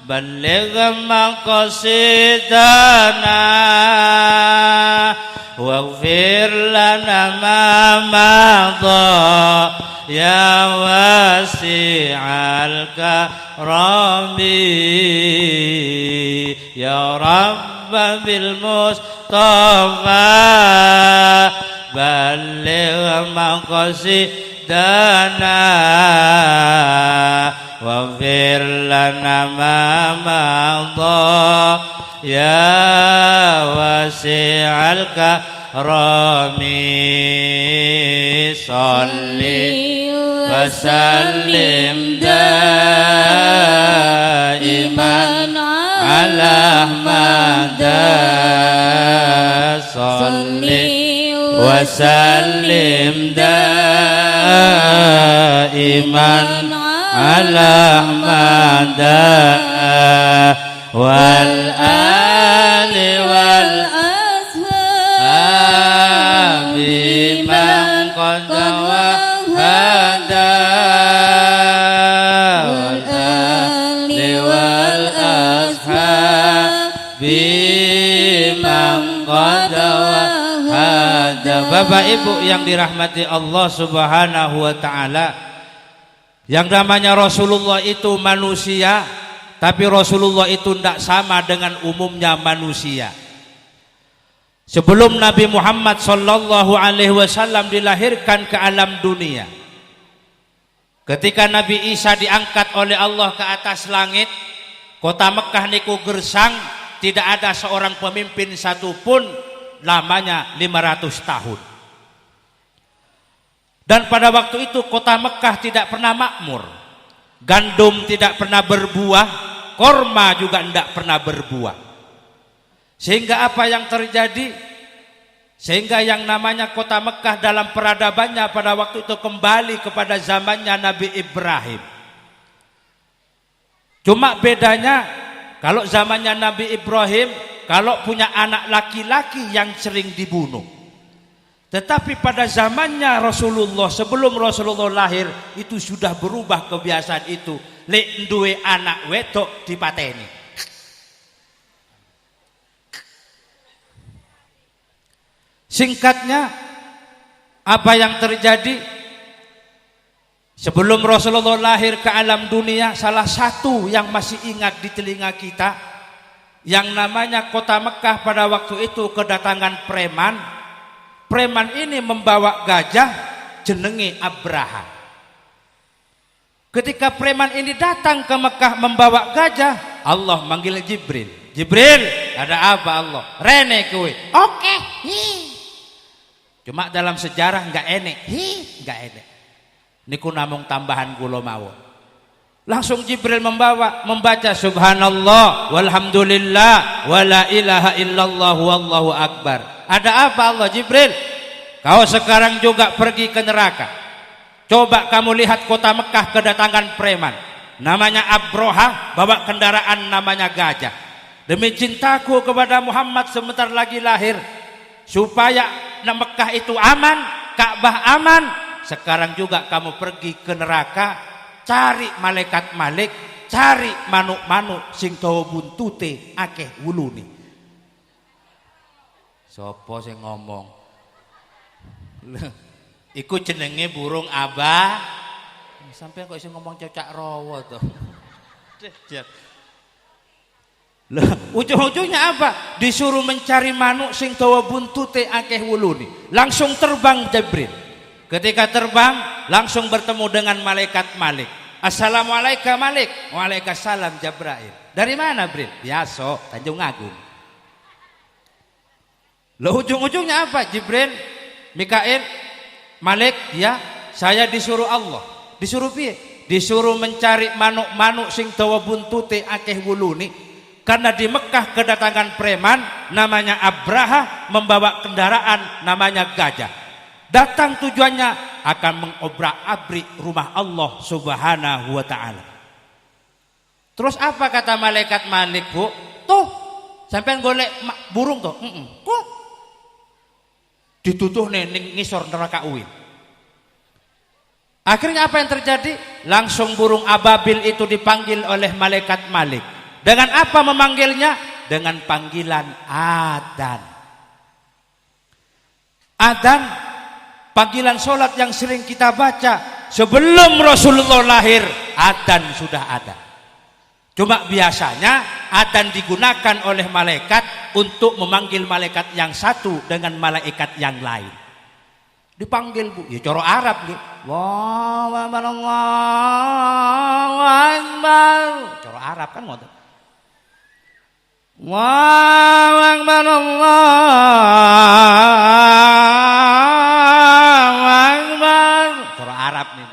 balligh maqasidana waghfir lana ma madha ya wasi'al karami. Ya Rabb bil Mustafa balligh maqasidana dana waghfir lana ma madha ya wasi'al karami salli wa sallim daiman ala Ahmad salli wa sallim daiman ala Ahmad wal ali wal ashabi man qad wahada wal ali wal ashabi man qad wahada. Bapak Ibu yang dirahmati Allah Subhanahu wa taala, yang namanya Rasulullah itu manusia, tapi Rasulullah itu tidak sama dengan umumnya manusia. Sebelum Nabi Muhammad sallallahu alaihi wasallam dilahirkan ke alam dunia, ketika Nabi Isa diangkat oleh Allah ke atas langit, kota Mekah niku gersang, tidak ada seorang pemimpin satupun, lamanya 500 tahun. Dan pada waktu itu kota Mekah tidak pernah makmur, gandum tidak pernah berbuah, korma juga tidak pernah berbuah. Sehingga apa yang terjadi? Sehingga yang namanya kota Mekah dalam peradabannya pada waktu itu kembali kepada zamannya Nabi Ibrahim. Cuma bedanya, kalau zamannya Nabi Ibrahim, kalau punya anak laki-laki yang sering dibunuh. Tetapi pada zamannya Rasulullah, sebelum Rasulullah lahir, itu sudah berubah kebiasaan itu. Lek duwe anak wedok dipateni. Singkatnya, apa yang terjadi? Sebelum Rasulullah lahir ke alam dunia, salah satu yang masih ingat di telinga kita, yang namanya kota Mekah pada waktu itu kedatangan preman. Preman ini membawa gajah, jenenge Abraha. Ketika preman ini datang ke Mekah membawa gajah, Allah manggil Jibril. Jibril, ada apa Allah? Rene kowe. Oke. Cuma dalam sejarah enggak enek. Enggak enek. Niku namung tambahan kula mawon. Langsung Jibril membaca subhanallah walhamdulillah wala ilaha illallah wallahu akbar. Ada apa Allah? Jibril, kau sekarang juga pergi ke neraka. Coba kamu lihat kota Mekah kedatangan preman, namanya Abraha, bawa kendaraan namanya gajah. Demi cintaku kepada Muhammad sebentar lagi lahir, supaya Mekah itu aman, Ka'bah aman. Sekarang juga kamu pergi ke neraka, cari malaikat malik, cari manuk-manuk sing dawa buntute akeh wulune. Sopo sing ngomong? Iku jenenge burung abah. Sampai kok iso ngomong cocak rawa to. Lah, ujung-ujungnya apa? Disuruh mencari manuk sing dawa buntute akeh wulune. Langsung terbang Jibril. Ketika terbang, langsung bertemu dengan malaikat Malik. Assalamualaikum Malik. Waalaikumsalam Jibril. Dari mana, Bril? Biasa, Tanjung Agung. Loh, ujung-ujungnya apa? Jibril, Mikail, Malik, ya, saya disuruh Allah. Disuruh piye? Disuruh mencari manuk-manuk sing dawa buntute akeh wulune. Karena di Mekah kedatangan preman namanya Abraha, membawa kendaraan namanya gajah. Datang tujuannya akan mengobrak-abrik rumah Allah Subhanahu wa taala. Terus apa kata malaikat Malik, Bu? Tuh, sampean golek burung tuh. Kok ditutuh ning ngisor neraka uin. Akhirnya apa yang terjadi? Langsung burung ababil itu dipanggil oleh malaikat Malik. Dengan apa memanggilnya? Dengan panggilan adzan. Adzan, panggilan sholat yang sering kita baca. Sebelum Rasulullah lahir, adzan sudah ada. Cuma biasanya adzan digunakan oleh malaikat untuk memanggil malaikat yang satu dengan malaikat yang lain. Dipanggil, Bu, ya cara Arab nih. Allahu Akbar, Allahu Akbar. Cara Arab kan ngoten. Allahu Akbar, Allahu Akbar. Cara Arab nih.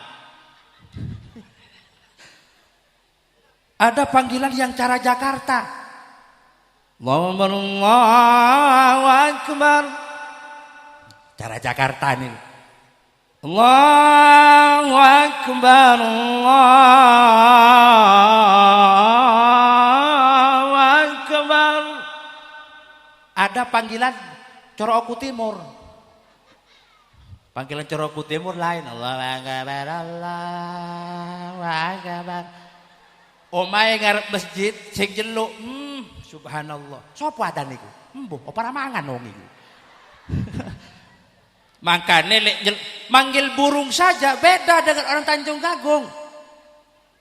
Ada panggilan yang cara Jakarta. Allahu Akbar, Allahu Akbar. Cara Jakarta nih. Allahu Akbar, Allahu Akbar. Ada panggilan Coroku Timur. Panggilan Coroku Timur lain. Allahu Akbar, Allahu Akbar. Omahe ngarep masjid sing jeluk, subhanallah. Sopo adan niku? Mbuh, apa mangan wong iku. Makanya manggil burung saja beda dengan orang Tanjung Gagung.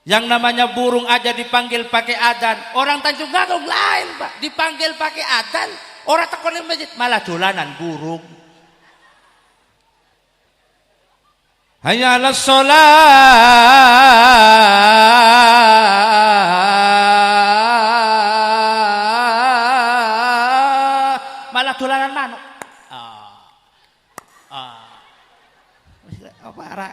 Yang namanya burung aja dipanggil pakai adzan. Orang Tanjung Gagung lain, Pak. Dipanggil pakai adzan, orang tekon di masjid malah dolanan burung. Hayya 'alas shalah. Malah dolanan manuk. Apa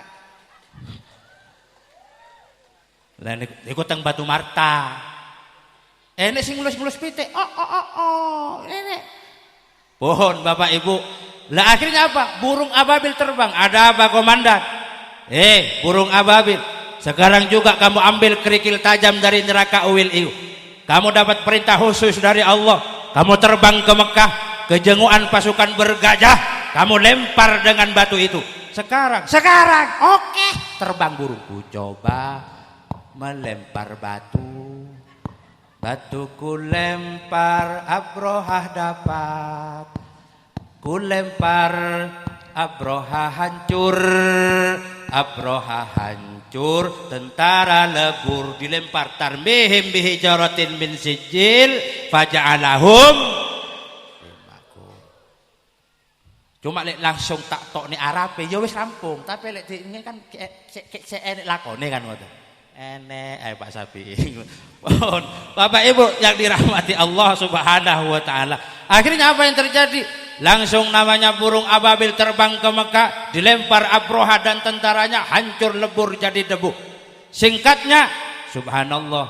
lah niku teng Batu Marta. Enek sing ngulus-ngulus pitik. Enek. Pohon Bapak Ibu. Lah akhirnya apa? Burung ababil terbang. Ada apa komandan? Burung ababil. Sekarang juga kamu ambil kerikil tajam dari neraka Uwil Iu. Kamu dapat perintah khusus dari Allah. Kamu terbang ke Mekah, kejenguan pasukan bergajah. Kamu lempar dengan batu itu. Sekarang, oke, terbang burung. Ku coba melempar batu, batuku lempar, Abrohah dapat. Ku lempar, Abrohah hancur, Abrohah hancur. Tentara lebur dilempar, tarmihim bihijaratin min sijil, faja'alahum. Cuma lek langsung tak tok ni Arabe ya wis rampung, tapi lek ini kan enek lakone kan ngoten. Enek Pak Sapi. Bapak Ibu yang dirahmati Allah Subhanahu wa taala. Akhirnya apa yang terjadi? Langsung namanya burung ababil terbang ke Mekah, dilempar Abroha dan tentaranya, hancur lebur jadi debu. Singkatnya, subhanallah,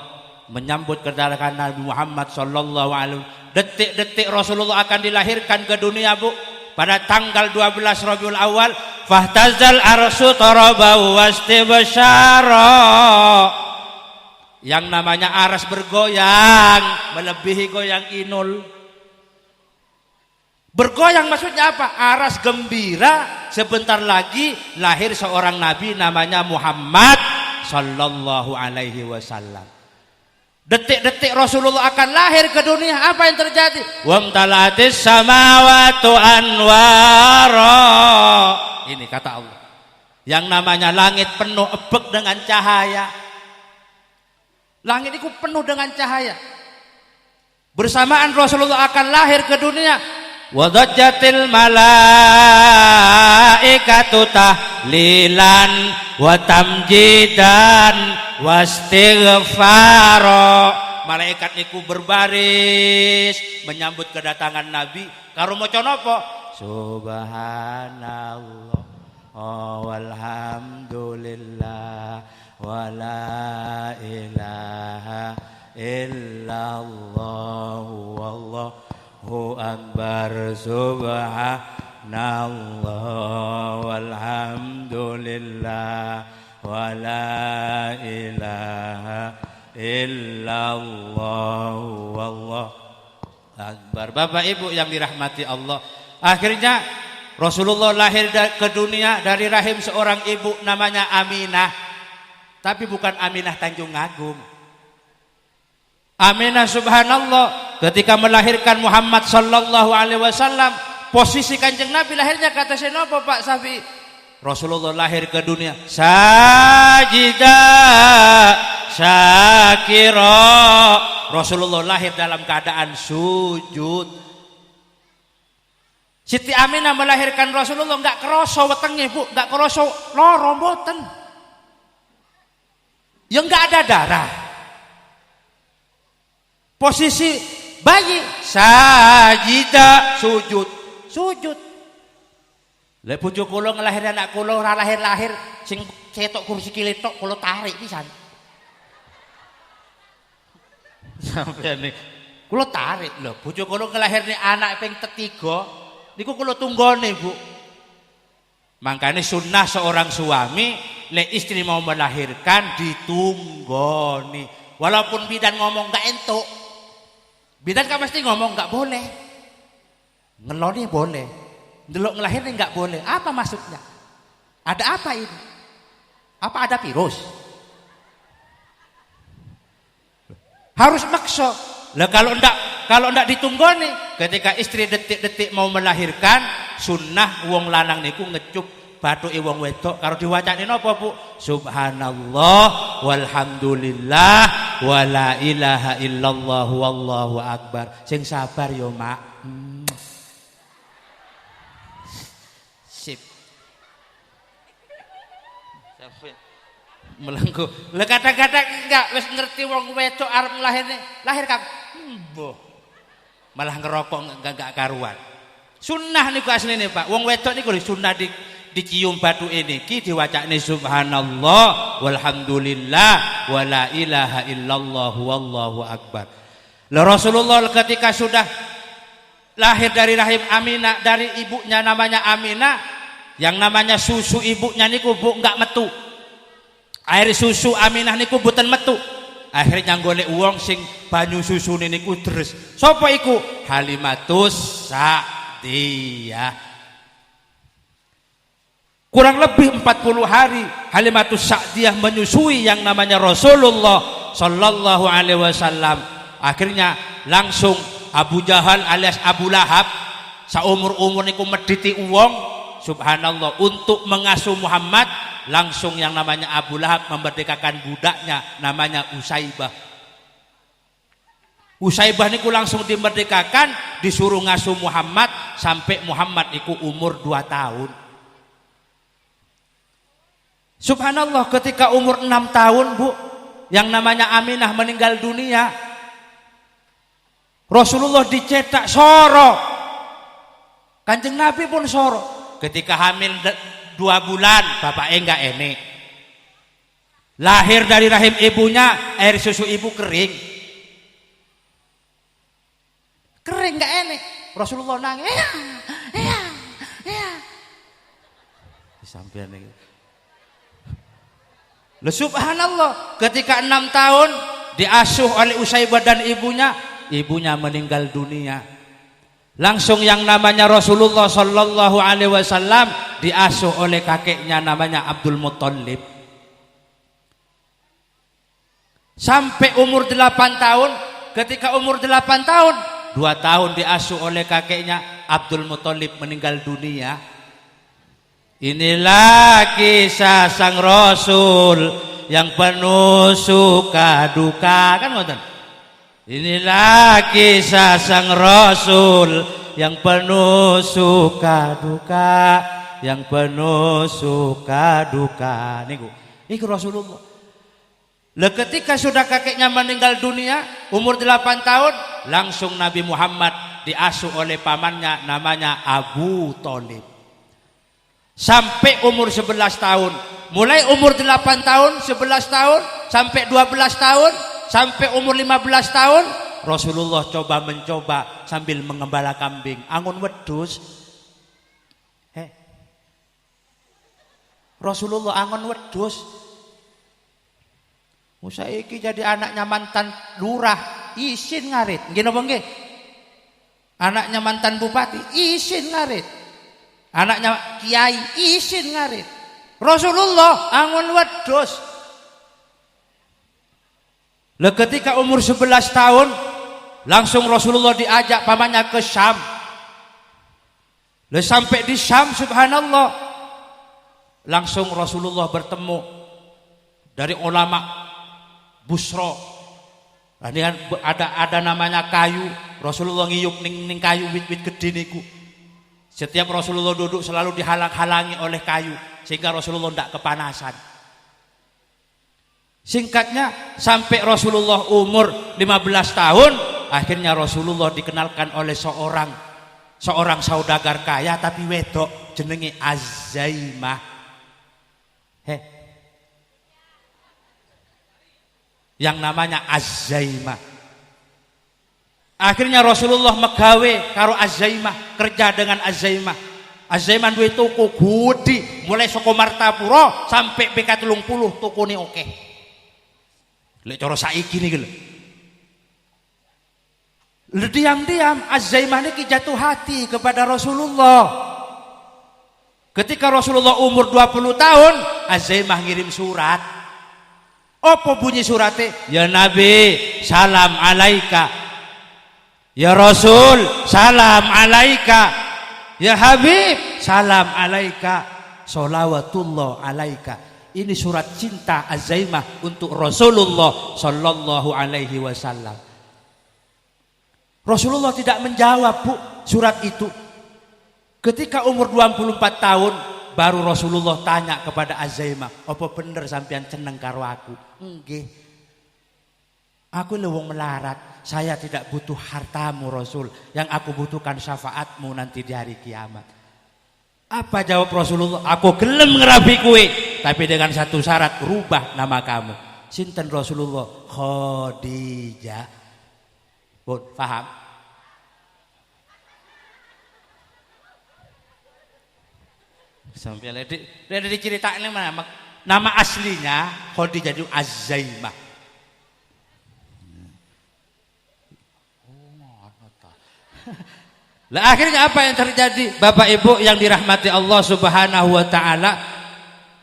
menyambut kedatangan Nabi Muhammad sallallahu alaihi wasallam. Detik-detik Rasulullah akan dilahirkan ke dunia, Bu. Pada tanggal 12 Rabiul Awal, fahtazal arsu tarabahu wastibsyara. Yang namanya aras bergoyang, melebihi goyang inul. Bergoyang maksudnya apa? Aras gembira, sebentar lagi lahir seorang nabi namanya Muhammad sallallahu alaihi wasallam. Detik-detik Rasulullah akan lahir ke dunia, apa yang terjadi? Wamtalatis samawatu anwara. Ini kata Allah. Yang namanya langit penuh ebek dengan cahaya. Langit itu penuh dengan cahaya. Bersamaan Rasulullah akan lahir ke dunia, wadajjatil malaikatu tahlilan wa tamjidan wastighfaro. Malaikat niku berbaris menyambut kedatangan Nabi karo maca napa? Subhanallah walhamdulillah wala ilaha illallah wallahu akbar. Subhanallah walhamdulillah wala ilaha illallah wallahu akbar. Bapak Ibu yang dirahmati Allah, akhirnya Rasulullah lahir ke dunia dari rahim seorang ibu namanya Aminah. Tapi bukan Aminah Tanjung Agung. Aminah subhanallah ketika melahirkan Muhammad sallallahu alaihi wasallam, posisi Kanjeng Nabi lahirnya kata senapa Pak Safi? Rasulullah lahir ke dunia sajida syakira. Rasulullah lahir dalam keadaan sujud. Siti Aminah melahirkan Rasulullah enggak kerasa wetenge, Bu, enggak kerasa lara mboten. Ya enggak ada darah. Posisi bayi sajida sujud. Lek bojo kula ngelahir anak kula ora lahir-lahir sing cetok kursi kiletok kula tarik pisan. Sampeyan kula tarik lho, bojo kula ngelahirne anak ping ketiga niku kula tunggone, Bu. Makanya sunnah seorang suami lek istri mau melahirkan ditunggoni. Walaupun bidan ngomong enggak entuk. Bidan kan pasti ngomong enggak boleh. Ngeloni boleh. Delok ngelahirnya enggak boleh. Apa maksudnya? Ada apa ini? Apa ada virus? Harus maksa. Lah kalau ndak ditunggoni, ketika istri detik-detik mau melahirkan, sunnah wong lanang niku ngecup bathuke wong wedok karo diwacane napa, Bu? Subhanallah walhamdulillah wala ilaha illallah wallahu akbar. Sing sabar yo, Mak. Sip. Melengku. Lah kadang-kadang enggak wis ngerti wong wedok arep nglahirne, lahir Kang. Mbah. Malah ngerokok enggak karuan. Sunnah niku asline, Pak. Wong wedok niku sunnah dicium bathuke niki diwacane subhanallah walhamdulillah wala ilaha illallah wallahu akbar. Lah Rasulullah ketika sudah lahir dari rahim Aminah, dari ibunya namanya Aminah, yang namanya susu ibunya niku, Bu, enggak metu. Air susu Aminah niku mboten metu. Akhirnya golek wong sing banyu susune niku deres. Sapa iku? Halimatus Sa'diyah. Kurang lebih 40 hari Halimatus Sa'diyah menyusui yang namanya Rasulullah sallallahu alaihi wasallam. Akhirnya langsung Abu Jahal alias Abu Lahab saumur-umur niku medhiti wong. Subhanallah, untuk mengasuh Muhammad, langsung yang namanya Abu Lahab memerdekakan budaknya namanya Usaibah. Usaibah niku langsung dimerdekakan, disuruh ngasuh Muhammad sampai Muhammad niku umur 2 tahun. Subhanallah, ketika umur 6 tahun, Bu, yang namanya Aminah meninggal dunia, Rasulullah dicetak soro. Kanjeng Nabi pun soro. Ketika hamil 2 bulan, bapaknya enggak enek. Lahir dari rahim ibunya, air susu ibu kering. Kering enggak enek. Rasulullah nangis. Sampeyan iki. Lah subhanallah, ketika 6 tahun diasuh oleh Usaibah dan ibunya meninggal dunia. Langsung yang namanya Rasulullah sallallahu alaihi wasallam diasuh oleh kakeknya namanya Abdul Muthalib. Sampai umur 8 tahun, ketika umur 8 tahun, 2 tahun diasuh oleh kakeknya Abdul Muthalib meninggal dunia. Inilah kisah sang Rasul yang penuh suka duka, kan ngoten. Inilah kisah sang Rasul yang penuh suka duka, yang penuh suka duka. Niku Rasulullah. Lah ketika sudah kakeknya meninggal dunia, umur 8 tahun, langsung Nabi Muhammad diasuh oleh pamannya namanya Abu Thalib. Sampai umur 11 tahun. Mulai umur 8 tahun, 11 tahun, sampai 12 tahun, sampai umur 15 tahun, Rasulullah mencoba sambil mengembala kambing. Angun wedhus. Rasulullah angun wedhus. Saiki jadi anaknya mantan lurah, isin ngarit. Nggih napa nggih? Anaknya mantan bupati, isin ngarit. Anaknya kiai, isin ngarit. Rasulullah angun wedhus. Lah ketika umur 11 tahun, langsung Rasulullah diajak pamannya ke Syam. Lah sampai di Syam, subhanallah, langsung Rasulullah bertemu dari ulama Busra. Ada namanya kayu. Rasulullah ngiyup ning kayu wit-wit gede niku. Setiap Rasulullah duduk selalu dihalang-halangi oleh kayu sehingga Rasulullah tidak kepanasan. Singkatnya, sampai Rasulullah umur 15 tahun, akhirnya Rasulullah dikenalkan oleh seorang saudagar kaya tapi wedok jenenge Az-Zaimah. Yang namanya Az-Zaimah. Akhirnya Rasulullah megawe karo Az-Zaimah, kerja dengan Az-Zaimah. Az-Zaimah duwe toko gede, mulai saka Martapura sampai PK 30 tokone oke. Lek cara saiki niki lho. Diam-diam Az-Zaimah niki jatuh hati kepada Rasulullah. Ketika Rasulullah umur 20 tahun, Az-Zaimah ngirim surat. Apa bunyi suratnya? Ya Nabi, salam alaika. Ya Rasul, salam alaika. Ya Habib, salam alaika. Sholawatullah alaika. Ini surat cinta Az-Zaimah untuk Rasulullah sallallahu alaihi wasallam. Rasulullah tidak menjawab, Bu, surat itu. Ketika umur 24 tahun baru Rasulullah tanya kepada Az-Zaimah, "Apa bener sampean seneng karo aku?" "Nggih. Aku lho wong melarat. Saya tidak butuh hartamu Rasul. Yang aku butuhkan syafaatmu nanti di hari kiamat." Apa jawab Rasulullah? "Aku gelem ngerabi kue, tapi dengan satu syarat, rubah nama kamu." Sinten Rasulullah? Khadijah. Pun paham? Sampai ledi diceritain mana? Nama aslinya Khadijah itu Az-Zaimah. Lah akhirnya apa yang terjadi? Bapak Ibu yang dirahmati Allah Subhanahu wa taala,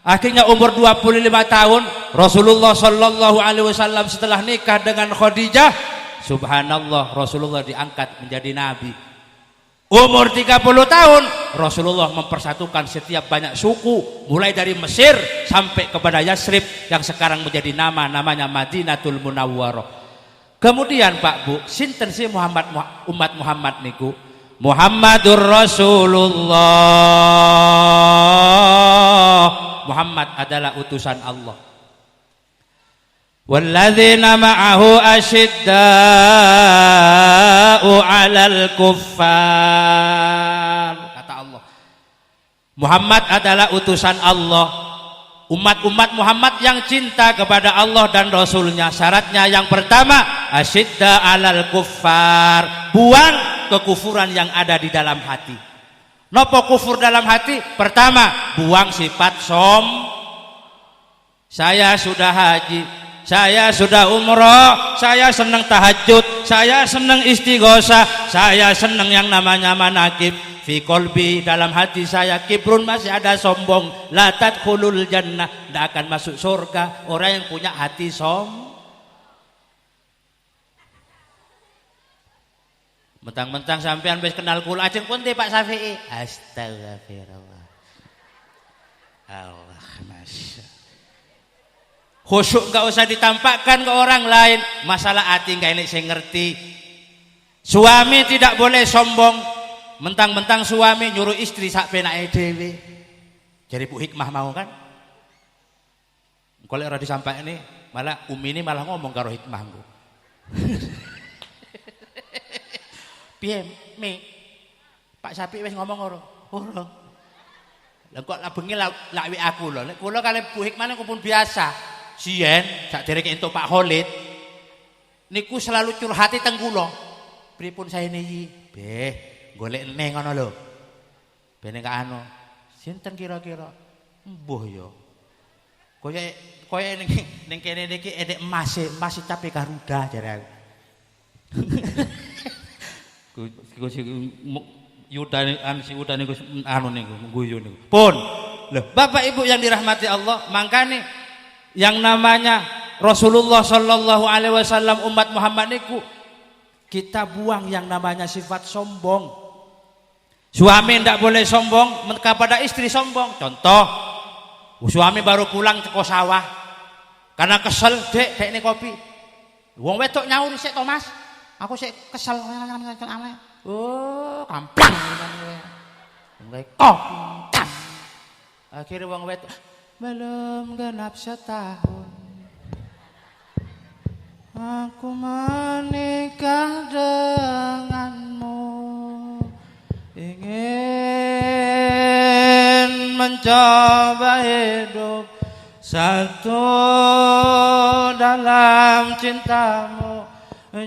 akhirnya umur 25 tahun Rasulullah sallallahu alaihi wasallam setelah nikah dengan Khadijah, subhanallah, Rasulullah diangkat menjadi nabi. Umur 30 tahun Rasulullah mempersatukan setiap banyak suku, mulai dari Mesir sampai kepada Yasrib yang sekarang menjadi namanya Madinatul Munawwarah. Kemudian Pak Bu, sinten sih umat Muhammad niku? Muhammadur Rasulullah. Muhammad adalah utusan Allah. Walladzina ma'ahu asyidda'u 'alal kuffar. Kata Allah, Muhammad adalah utusan Allah. Umat-umat Muhammad yang cinta kepada Allah dan Rasulnya, syaratnya yang pertama, asyidda 'alal kuffar. Buang kekufuran yang ada di dalam hati. Nopo kufur dalam hati? Pertama, buang sifat saya sudah haji, saya sudah umroh, saya senang tahajud, saya senang istighosah, saya senang yang namanya manakib. Fi qalbi, dalam hati saya kibrun, masih ada sombong. La tadkhulul jannah, tidak akan masuk surga orang yang punya hati Mentang-mentang sampean wis kenal kula, ajeng pundi Pak Syafi'i? Astagfirullah. Allah, masya. Khusyuk enggak usah ditampakkan ke orang lain. Masalah hati enggak enek sing ngerti. Suami tidak boleh sombong. Mentang-mentang suami nyuruh istri sak penake dhewe. Jadi Bu Hikmah mau kan? Kalau ora disampaikne malah Umi ini malah ngomong karo Hikmah nggo. Piye, Mi? Pak Sapi wis ngomong ora? Ora. Lah kok lah bengi lak wi aku lho. Nek kula kali Bu Hikmah niku pun biasa. Sien sakdereke entuk Pak Khalid niku selalu curhati teng kula. Pripun saya niki? Beh, golek neng ngono lho. Bene ka anu. Sinten kira-kira? Mbuh ya. Koyo ning kene niki enek emas tapi Garuda jare aku. Yuda niku anu niku guyu niku. Pun. Loh, Bapak Ibu yang dirahmati Allah, mangkane yang namanya Rasulullah sallallahu alaihi wasallam umat Muhammad niku kita buang yang namanya sifat sombong. Suami ndak boleh sombong kepada istri sombong. Contoh, suami baru pulang teko sawah. Karena kesel, Dek ini kopi. Wong wedok nyaur sik to, Mas. Aku sik kesel. Oh, kamplang. Kok akhirnya wong wedok belum genap setahun aku menikah denganmu, ingin mencoba hidup satu dalam cintamu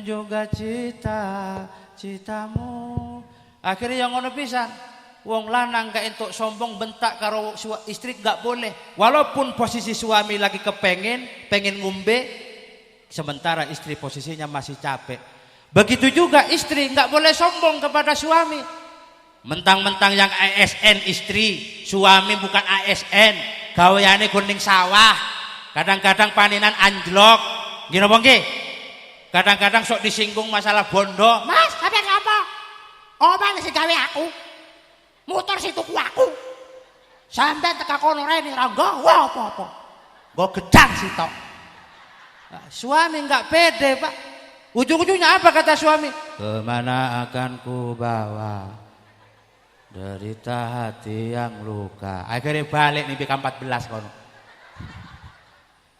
juga cita-citamu. Akhirnya yang ngono pisan. Wong lanang gak entuk sombong bentak karo istri gak boleh. Walaupun posisi suami lagi pengen ngombe, sementara istri posisinya masih capek. Begitu juga istri gak boleh sombong kepada suami. Mentang-mentang yang ASN istri, suami bukan ASN. Gaweane kuning sawah. Kadang-kadang paninan anjlok. Gini apa nggih? Kadang-kadang sok disinggung masalah bondo.
Mas, sampeyan ngapa? Omah sing gawe aku. Motor sing tuku aku. Sampeyan teka kono rene ora nggawa apa-apa.
Nggo gedang sitok. Nah, suami enggak pede, Pak. Ujung-ujungnya apa kata suami? Kemana akan ku bawa derita hati yang luka. Akhirnya balik nih BK14 kono.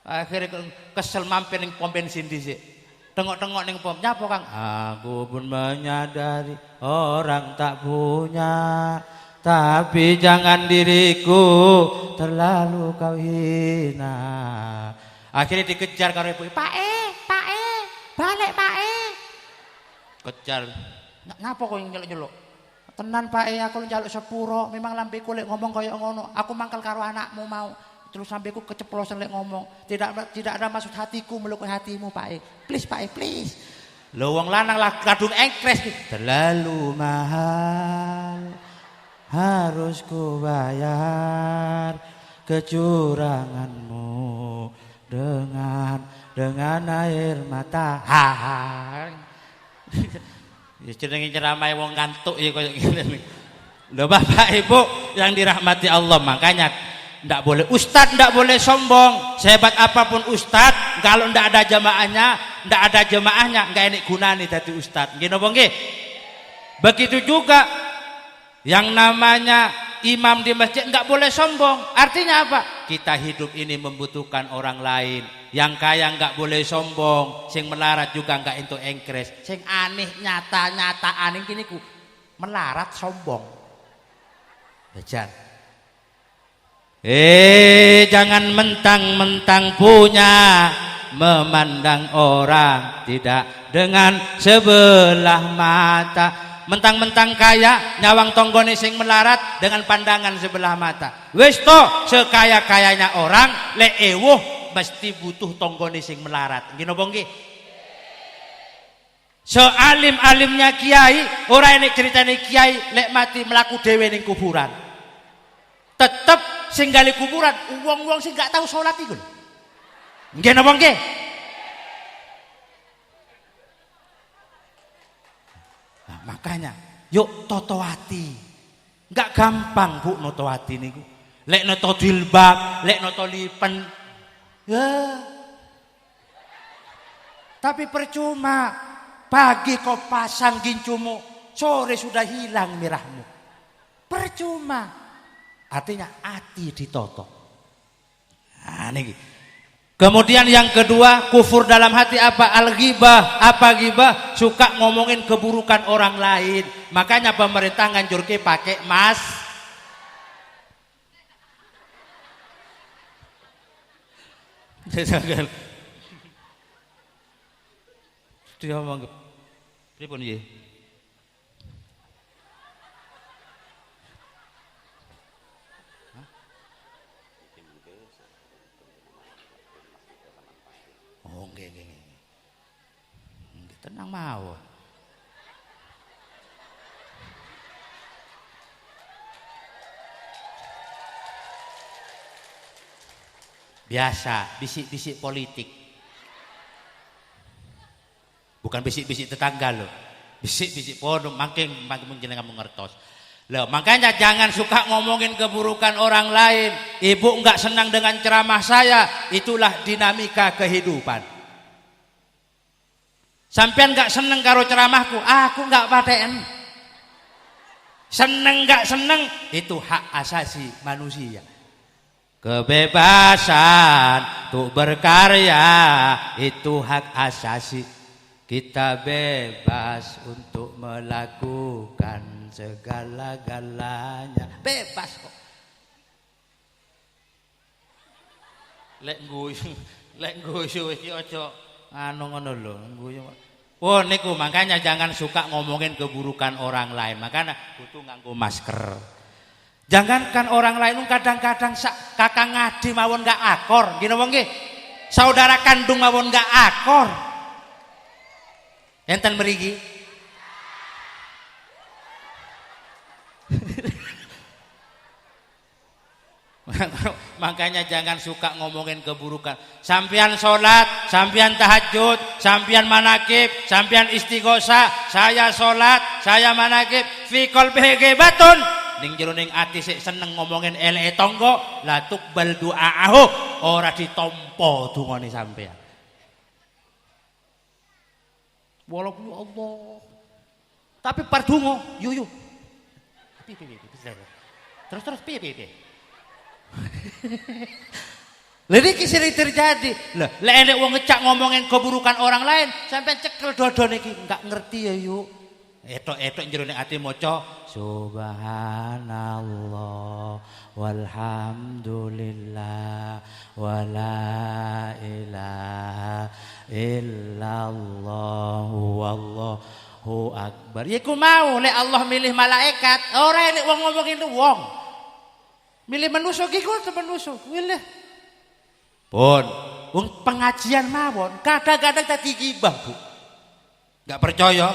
Akhirnya kesel mampir ning pom bensin dhisik. Tengok-tengok ning pom, nyapa Kang? Aku pun menyadari orang tak punya, tapi jangan diriku terlalu kau hina. Akhirnya dikejar karo ibu.
Pak balik Pak
Kejar.
Napa kok nyeluk-nyeluk? Tenan Pak aku njaluk sepuro, memang lambeku lek ngomong kaya ngono. Aku mangkel karo anakmu mau. Terus sampeku keceplosan lek ngomong. Tidak ada maksud hatiku melukai hatimu Pak. Please Pak please.
Lho wong lanang kadung engkres terlalu mahal. Harus ku bayar kecuranganmu dengan air mata. Ya jenenge ceramah wong kantuk ya koyo ngene. Lho Bapak Ibu yang dirahmati Allah, makanya ndak boleh ustad, ndak boleh sombong. Sehebat apapun ustad, kalau ndak ada jamaahnya, nggak enak gunane dadi ustad. Nggih napa nggih? Begitu juga yang namanya imam di masjid nggak boleh sombong. Artinya apa? Kita hidup ini membutuhkan orang lain. Yang kaya nggak boleh sombong, sing melarat juga nggak entuk engkres. Sing aneh nyata aneh kini ku melarat sombong. Bejar. Jangan mentang-mentang punya, memandang orang tidak dengan sebelah mata. Mentang-mentang kaya, nyawang tonggone sing melarat dengan pandangan sebelah mata. Wis to, sekaya-kayanya orang lek ewuh mesti butuh tonggone sing melarat. Nggih napa nggih? Sealim-alimnya kiai, ora enek ceritane kiai lek mati mlaku dhewe ning kuburan. Tetep sing gali kuburan wong-wong sing gak tahu salat iku. Nggih napa nggih? Nah, makanya yuk toto hati. Enggak gampang Bu noto hati niku. Lek noto jilbab, lek noto lipen. Ya. Tapi percuma. Pagi kau pasang gincumu, sore sudah hilang merahmu. Percuma. Artinya hati ditoto. Nah, ini. Kemudian yang kedua, kufur dalam hati apa? Al-ghibah. Apa ghibah? Suka ngomongin keburukan orang lain. Makanya pemerintah nganjurke pakai dia ngomong pripun nggih? Oh, nggih. Tenang mau. Biasa, bisik-bisik politik. Bukan bisik-bisik tetangga loh. Bisik-bisik pondok, makin jenengan mengertos. Loh, makanya jangan suka ngomongin keburukan orang lain. Ibu enggak senang dengan ceramah saya, itulah dinamika kehidupan. Sampean enggak senang karo ceramahku, aku enggak paten.
Seneng gak seneng itu hak asasi manusia.
Kebebasan untuk berkarya itu hak asasi. Kita bebas untuk melakukan segala-galanya.
Bebas kok.
Lek guyu iki aja anu ngono lho, guyu. Oh niku makanya jangan suka ngomongin keburukan orang lain. Makanya kudu nganggo masker. Jangankan orang lain kadang-kadang kakang ngadi mawon gak akor, gini wong nggih. Saudara kandung mawon gak akor. Enten mriki. Makanya jangan suka ngomongin keburukan. Sampian sholat, sampian tahajud, sampian manakib, sampian istighosah. Saya sholat, saya manakib. Fi qalbihi ghibatun. Ning jero ning ati sik seneng ngomongin eleke tangga, la tuqbal du'aahu, ora ditampa dungane sampean. Walaupun ya Allah. Tapi pardonga, yo. Piye. Terus piye. Lha iki sering terjadi. Lah, lek enek wong ngecak ngomongin keburukan orang lain, sampean cekel dodone iki enggak ngerti ya, yuk. Etok-etok jero ning ati maca subhanallah walhamdulillah wala ilaha illallah wallahu akbar. Ya ku mau lek Allah milih malaikat, ora enek wong ngomongin wong. Milih manusia ki kok manusia. Milih. Pun, wong pengajian mawon kadang-kadang tadi gibah, Bu. Enggak percaya?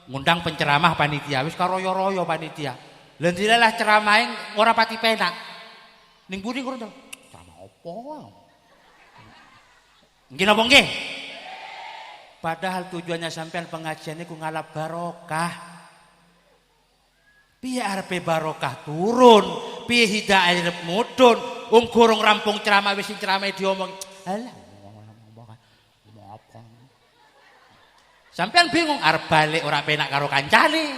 Ngundang penceramah panitia, wis karoyo-royo panitia. Lha dilalah ceramahe ora pati penak. Ning budi ngono to. Ceramah opo? Nggih napa nggih? Padahal tujuannya sampean pengajian niku ngalap barokah. Piye arepe barokah turun? Piye hidayah arep mudhun? Wong gorong rampung ceramah wis ceramah diomong. Alah sampean bingung arep balik ora penak karo kancane.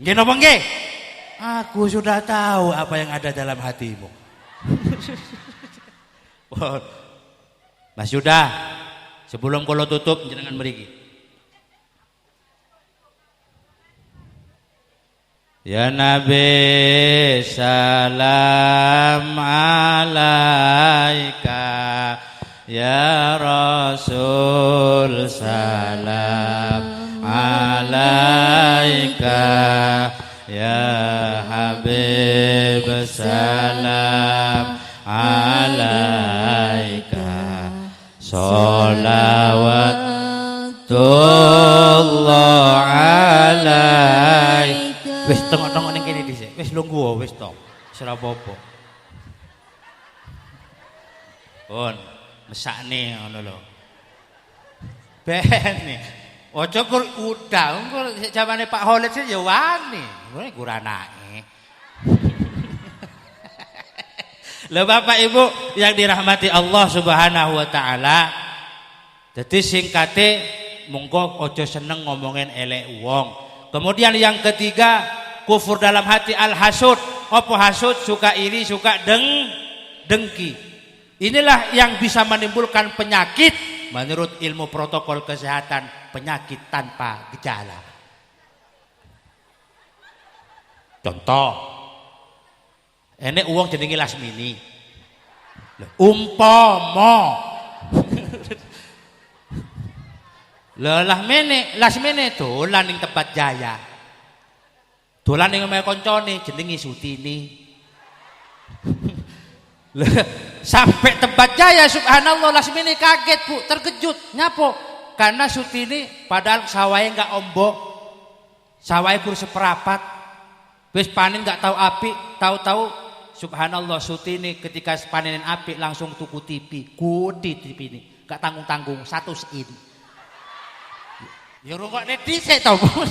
Nggih napa nggih? Aku sudah tahu apa yang ada dalam hatimu. Mas Yuda, sebelum kula tutup jenengan mriki. Ya Nabi salam alaika. Ya Rasul salam alaika. Ya Habib salam alaika. Sholawatullah alaika. Wis tengok-tengok ning kene dhisik. Wis lungguh wis to. Wis ora apa-apa. Pun mesakne ngono lho. Ben aja kur udah engko jamane Pak Khalid ya wani. Ngene kur anake. Lho Bapak Ibu yang dirahmati Allah Subhanahu wa taala. Dadi singkate monggo aja seneng ngomongin elek wong. Kemudian yang ketiga, kufur dalam hati al-hasud. Apa hasud? Suka iri, suka dengki. Inilah yang bisa menimbulkan penyakit menurut ilmu protokol kesehatan, penyakit tanpa gejala. Contoh, enek uang jenenge Lasmini. Umpama Lasmini dolan ning Tempat Jaya. Dolan ning omahe kancane jenenge Sutini. Sampai Tempat Jaya subhanallah Lasmini kaget, Bu, terkejut. Nyapo? Karena Sutini padahal sawahe enggak ombok. Sawahe kur seperapat. Wis panen enggak tahu api, tahu-tahu subhanallah Sutini ketika panenin api langsung tuku TV. Gudi TV ini, enggak tanggung-tanggung 100 in. Ya rungokne dhisik to, Bos.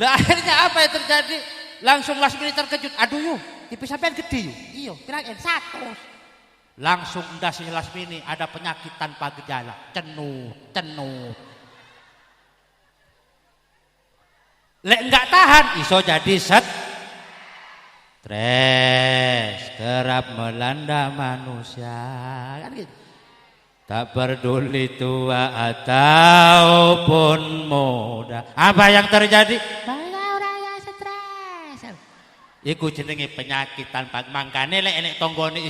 Lah akhirnya apa yang terjadi? Langsung Lasmini terkejut. Aduh yuk, TV sampean gede yuk. Iya, kirain 100. Langsung ndasnya Lasmini ada penyakit tanpa gejala. Cenut. Lek enggak tahan iso jadi stres kerap melanda manusia kan gitu. Tak peduli tua ataupun muda. Apa yang terjadi? Raya stres. Iku jenenge penyakit tanpa mangkane lek enek tanggane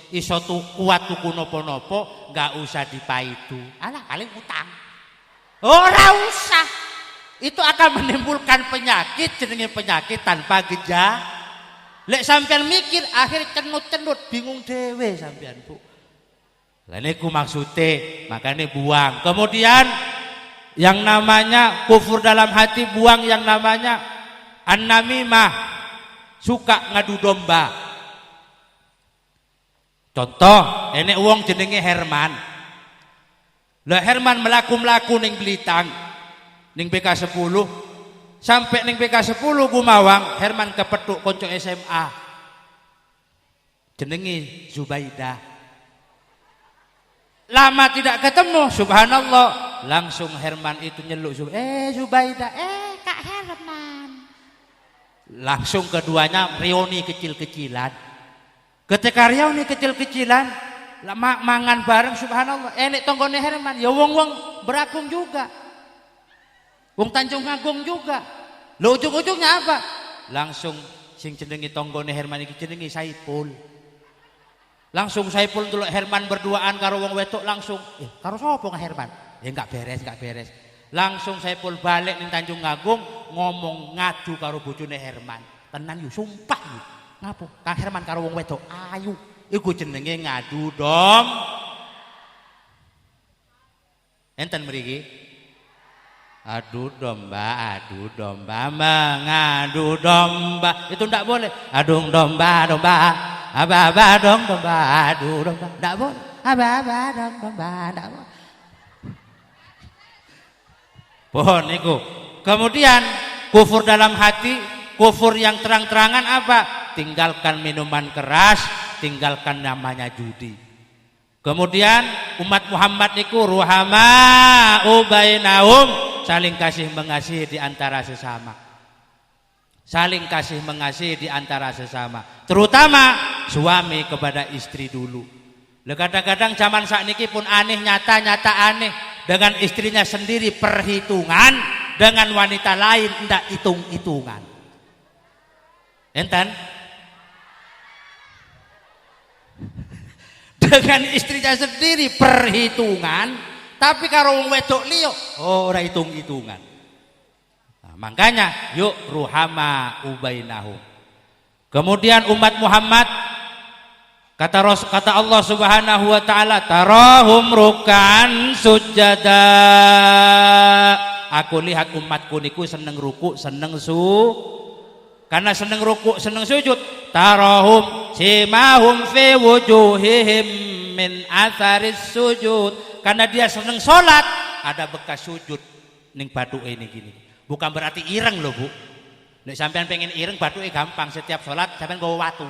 iso kuat tuku nopo-nopo, enggak usah dipaidu. Alah paling utang. Ora usah. Itu akan menimbulkan penyakit jenenge penyakit tanpa gejala. Lek sampean mikir akhir cenut-cenut bingung dhewe sampean, Bu. Lah niku maksude, makanya buang. Kemudian yang namanya kufur dalam hati, buang yang namanya an-namimah, suka ngadu domba. Contoh, enek wong jenenge Herman. Lah Herman melaku-melaku ning Blitang, ning BK 10. Sampai ning BK 10 Gumawang, Herman kepethuk konco SMA. Jenenge Zubaidah. Lama tidak ketemu, subhanallah, langsung Herman itu nyeluk Zubaidah, Kak Herman. Langsung keduanya reuni kecil-kecilan. Ketika reuni kecil-kecilan, mangan bareng, subhanallah, enek tonggone Herman, ya wong-wong Berakung juga, wong Tanjung Agung juga. Lo ujung-ujungnya apa? Langsung sing jenenge tonggone Herman iki jenenge Saipul. Langsung Saipul ndelok Herman berduaan karo wong wedok langsung, karo sapa nggak Herman? Enggak beres. Langsung Saipul balik ning Tanjung Agung ngomong ngadu karo bojone Herman. Tenan yo sumpah yo. Ngapa? Kang Herman karo wong wedok ayu. Iku jenenge ngadu dom. Enten mriki. Adu domba, mengadu domba. Itu ndak boleh. Adung domba. Aba dong domba, adu domba, ndak boleh. Aba dong domba, ndak boleh. Pohon niku. Kemudian kufur dalam hati, kufur yang terang-terangan apa? Tinggalkan minuman keras, tinggalkan namanya judi. Kemudian umat Muhammad niku ruhama ubainahum, saling kasih mengasihi di antara sesama. Saling kasih mengasihi di antara sesama, terutama suami kepada istri dulu. Kadang-kadang zaman sakniki pun aneh, nyata aneh, dengan istrinya sendiri perhitungan, dengan wanita lain ndak hitung-hitungan. Enten? Dengan istrinya sendiri perhitungan, tapi karo wong wedok liya ora hitung-hitungan. Makanya yuk ruhama ubainahum. Kemudian umat Muhammad kata Allah Subhanahu wa taala, tarahum rukan sujada. Aku lihat umatku niku seneng ruku, seneng karena seneng ruku, seneng sujud. Tarahum simahum fi wujuhihim min atharis sujud. Karena dia seneng salat, ada bekas sujud ning bathuke ini gini. Bukan berarti ireng loh, Bu. Nek sampean pengen ireng bathuke gampang, setiap sholat sampean bawa watu.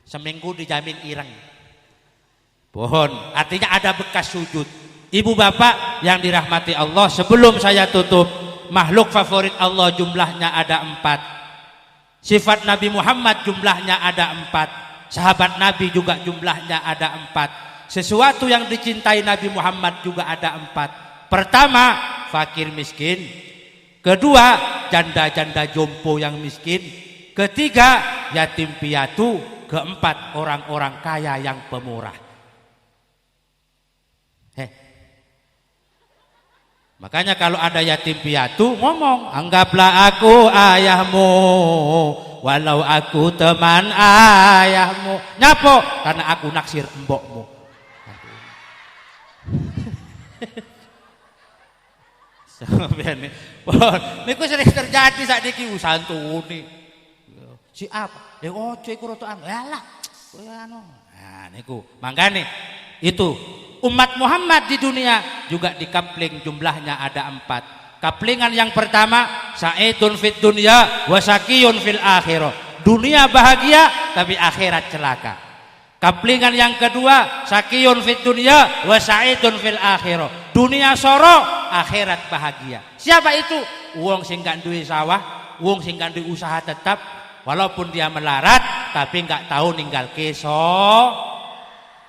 Seminggu dijamin ireng. Pohon, artinya ada bekas sujud. Ibu bapak yang dirahmati Allah, sebelum saya tutup, makhluk favorit Allah jumlahnya ada 4. Sifat Nabi Muhammad jumlahnya ada 4. Sahabat Nabi juga jumlahnya ada 4. Sesuatu yang dicintai Nabi Muhammad juga ada 4. Pertama, fakir miskin. Kedua, janda-janda jompo yang miskin. Ketiga, yatim piatu. Keempat, orang-orang kaya yang pemurah. Makanya kalau ada yatim piatu ngomong, anggaplah aku ayahmu, walau aku teman ayahmu. Nyapo? Karena aku naksir mbokmu. Niku sering terjadi saat niki santuni. Si apa? Ojo iku rotokan. Yalah. Nah niku. Mangkane itu umat Muhammad di dunia juga dikampling jumlahnya ada 4. Kaplingan yang pertama, sa'idun fid dunya wa sakiyun fil akhirah. Dunia bahagia tapi akhirat celaka. Kaplingan yang kedua, sakiyun fid dunya wa sa'idun fil akhirah. Dunia sorok akhirat bahagia. Siapa itu? Wong sing gak duwe sawah, wong sing gak duwe usaha tetap, walaupun dia melarat tapi gak tahu ninggal keso.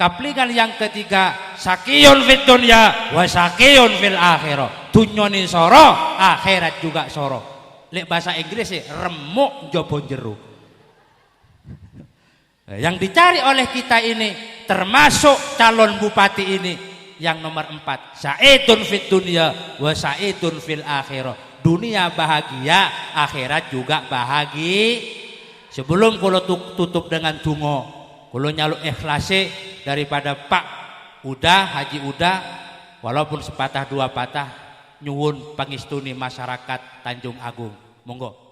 Kaplikan yang ketiga, sakiyun fid dunya wa sakiyun fil akhirah. Dunyane soro, akhirat juga soro. Lek bahasa Inggris remuk jobo jero. Yang dicari oleh kita ini termasuk calon bupati ini yang nomor 4, sa'idun fid dunya wa sa'idun fil akhirah. Dunia bahagia, akhirat juga bahagia. Sebelum kalau tutup dengan donga, kalau nyaluk ikhlase daripada Pak udah Haji udah, walaupun sepatah dua patah nyuwun pangistuni masyarakat Tanjung Agung. Monggo.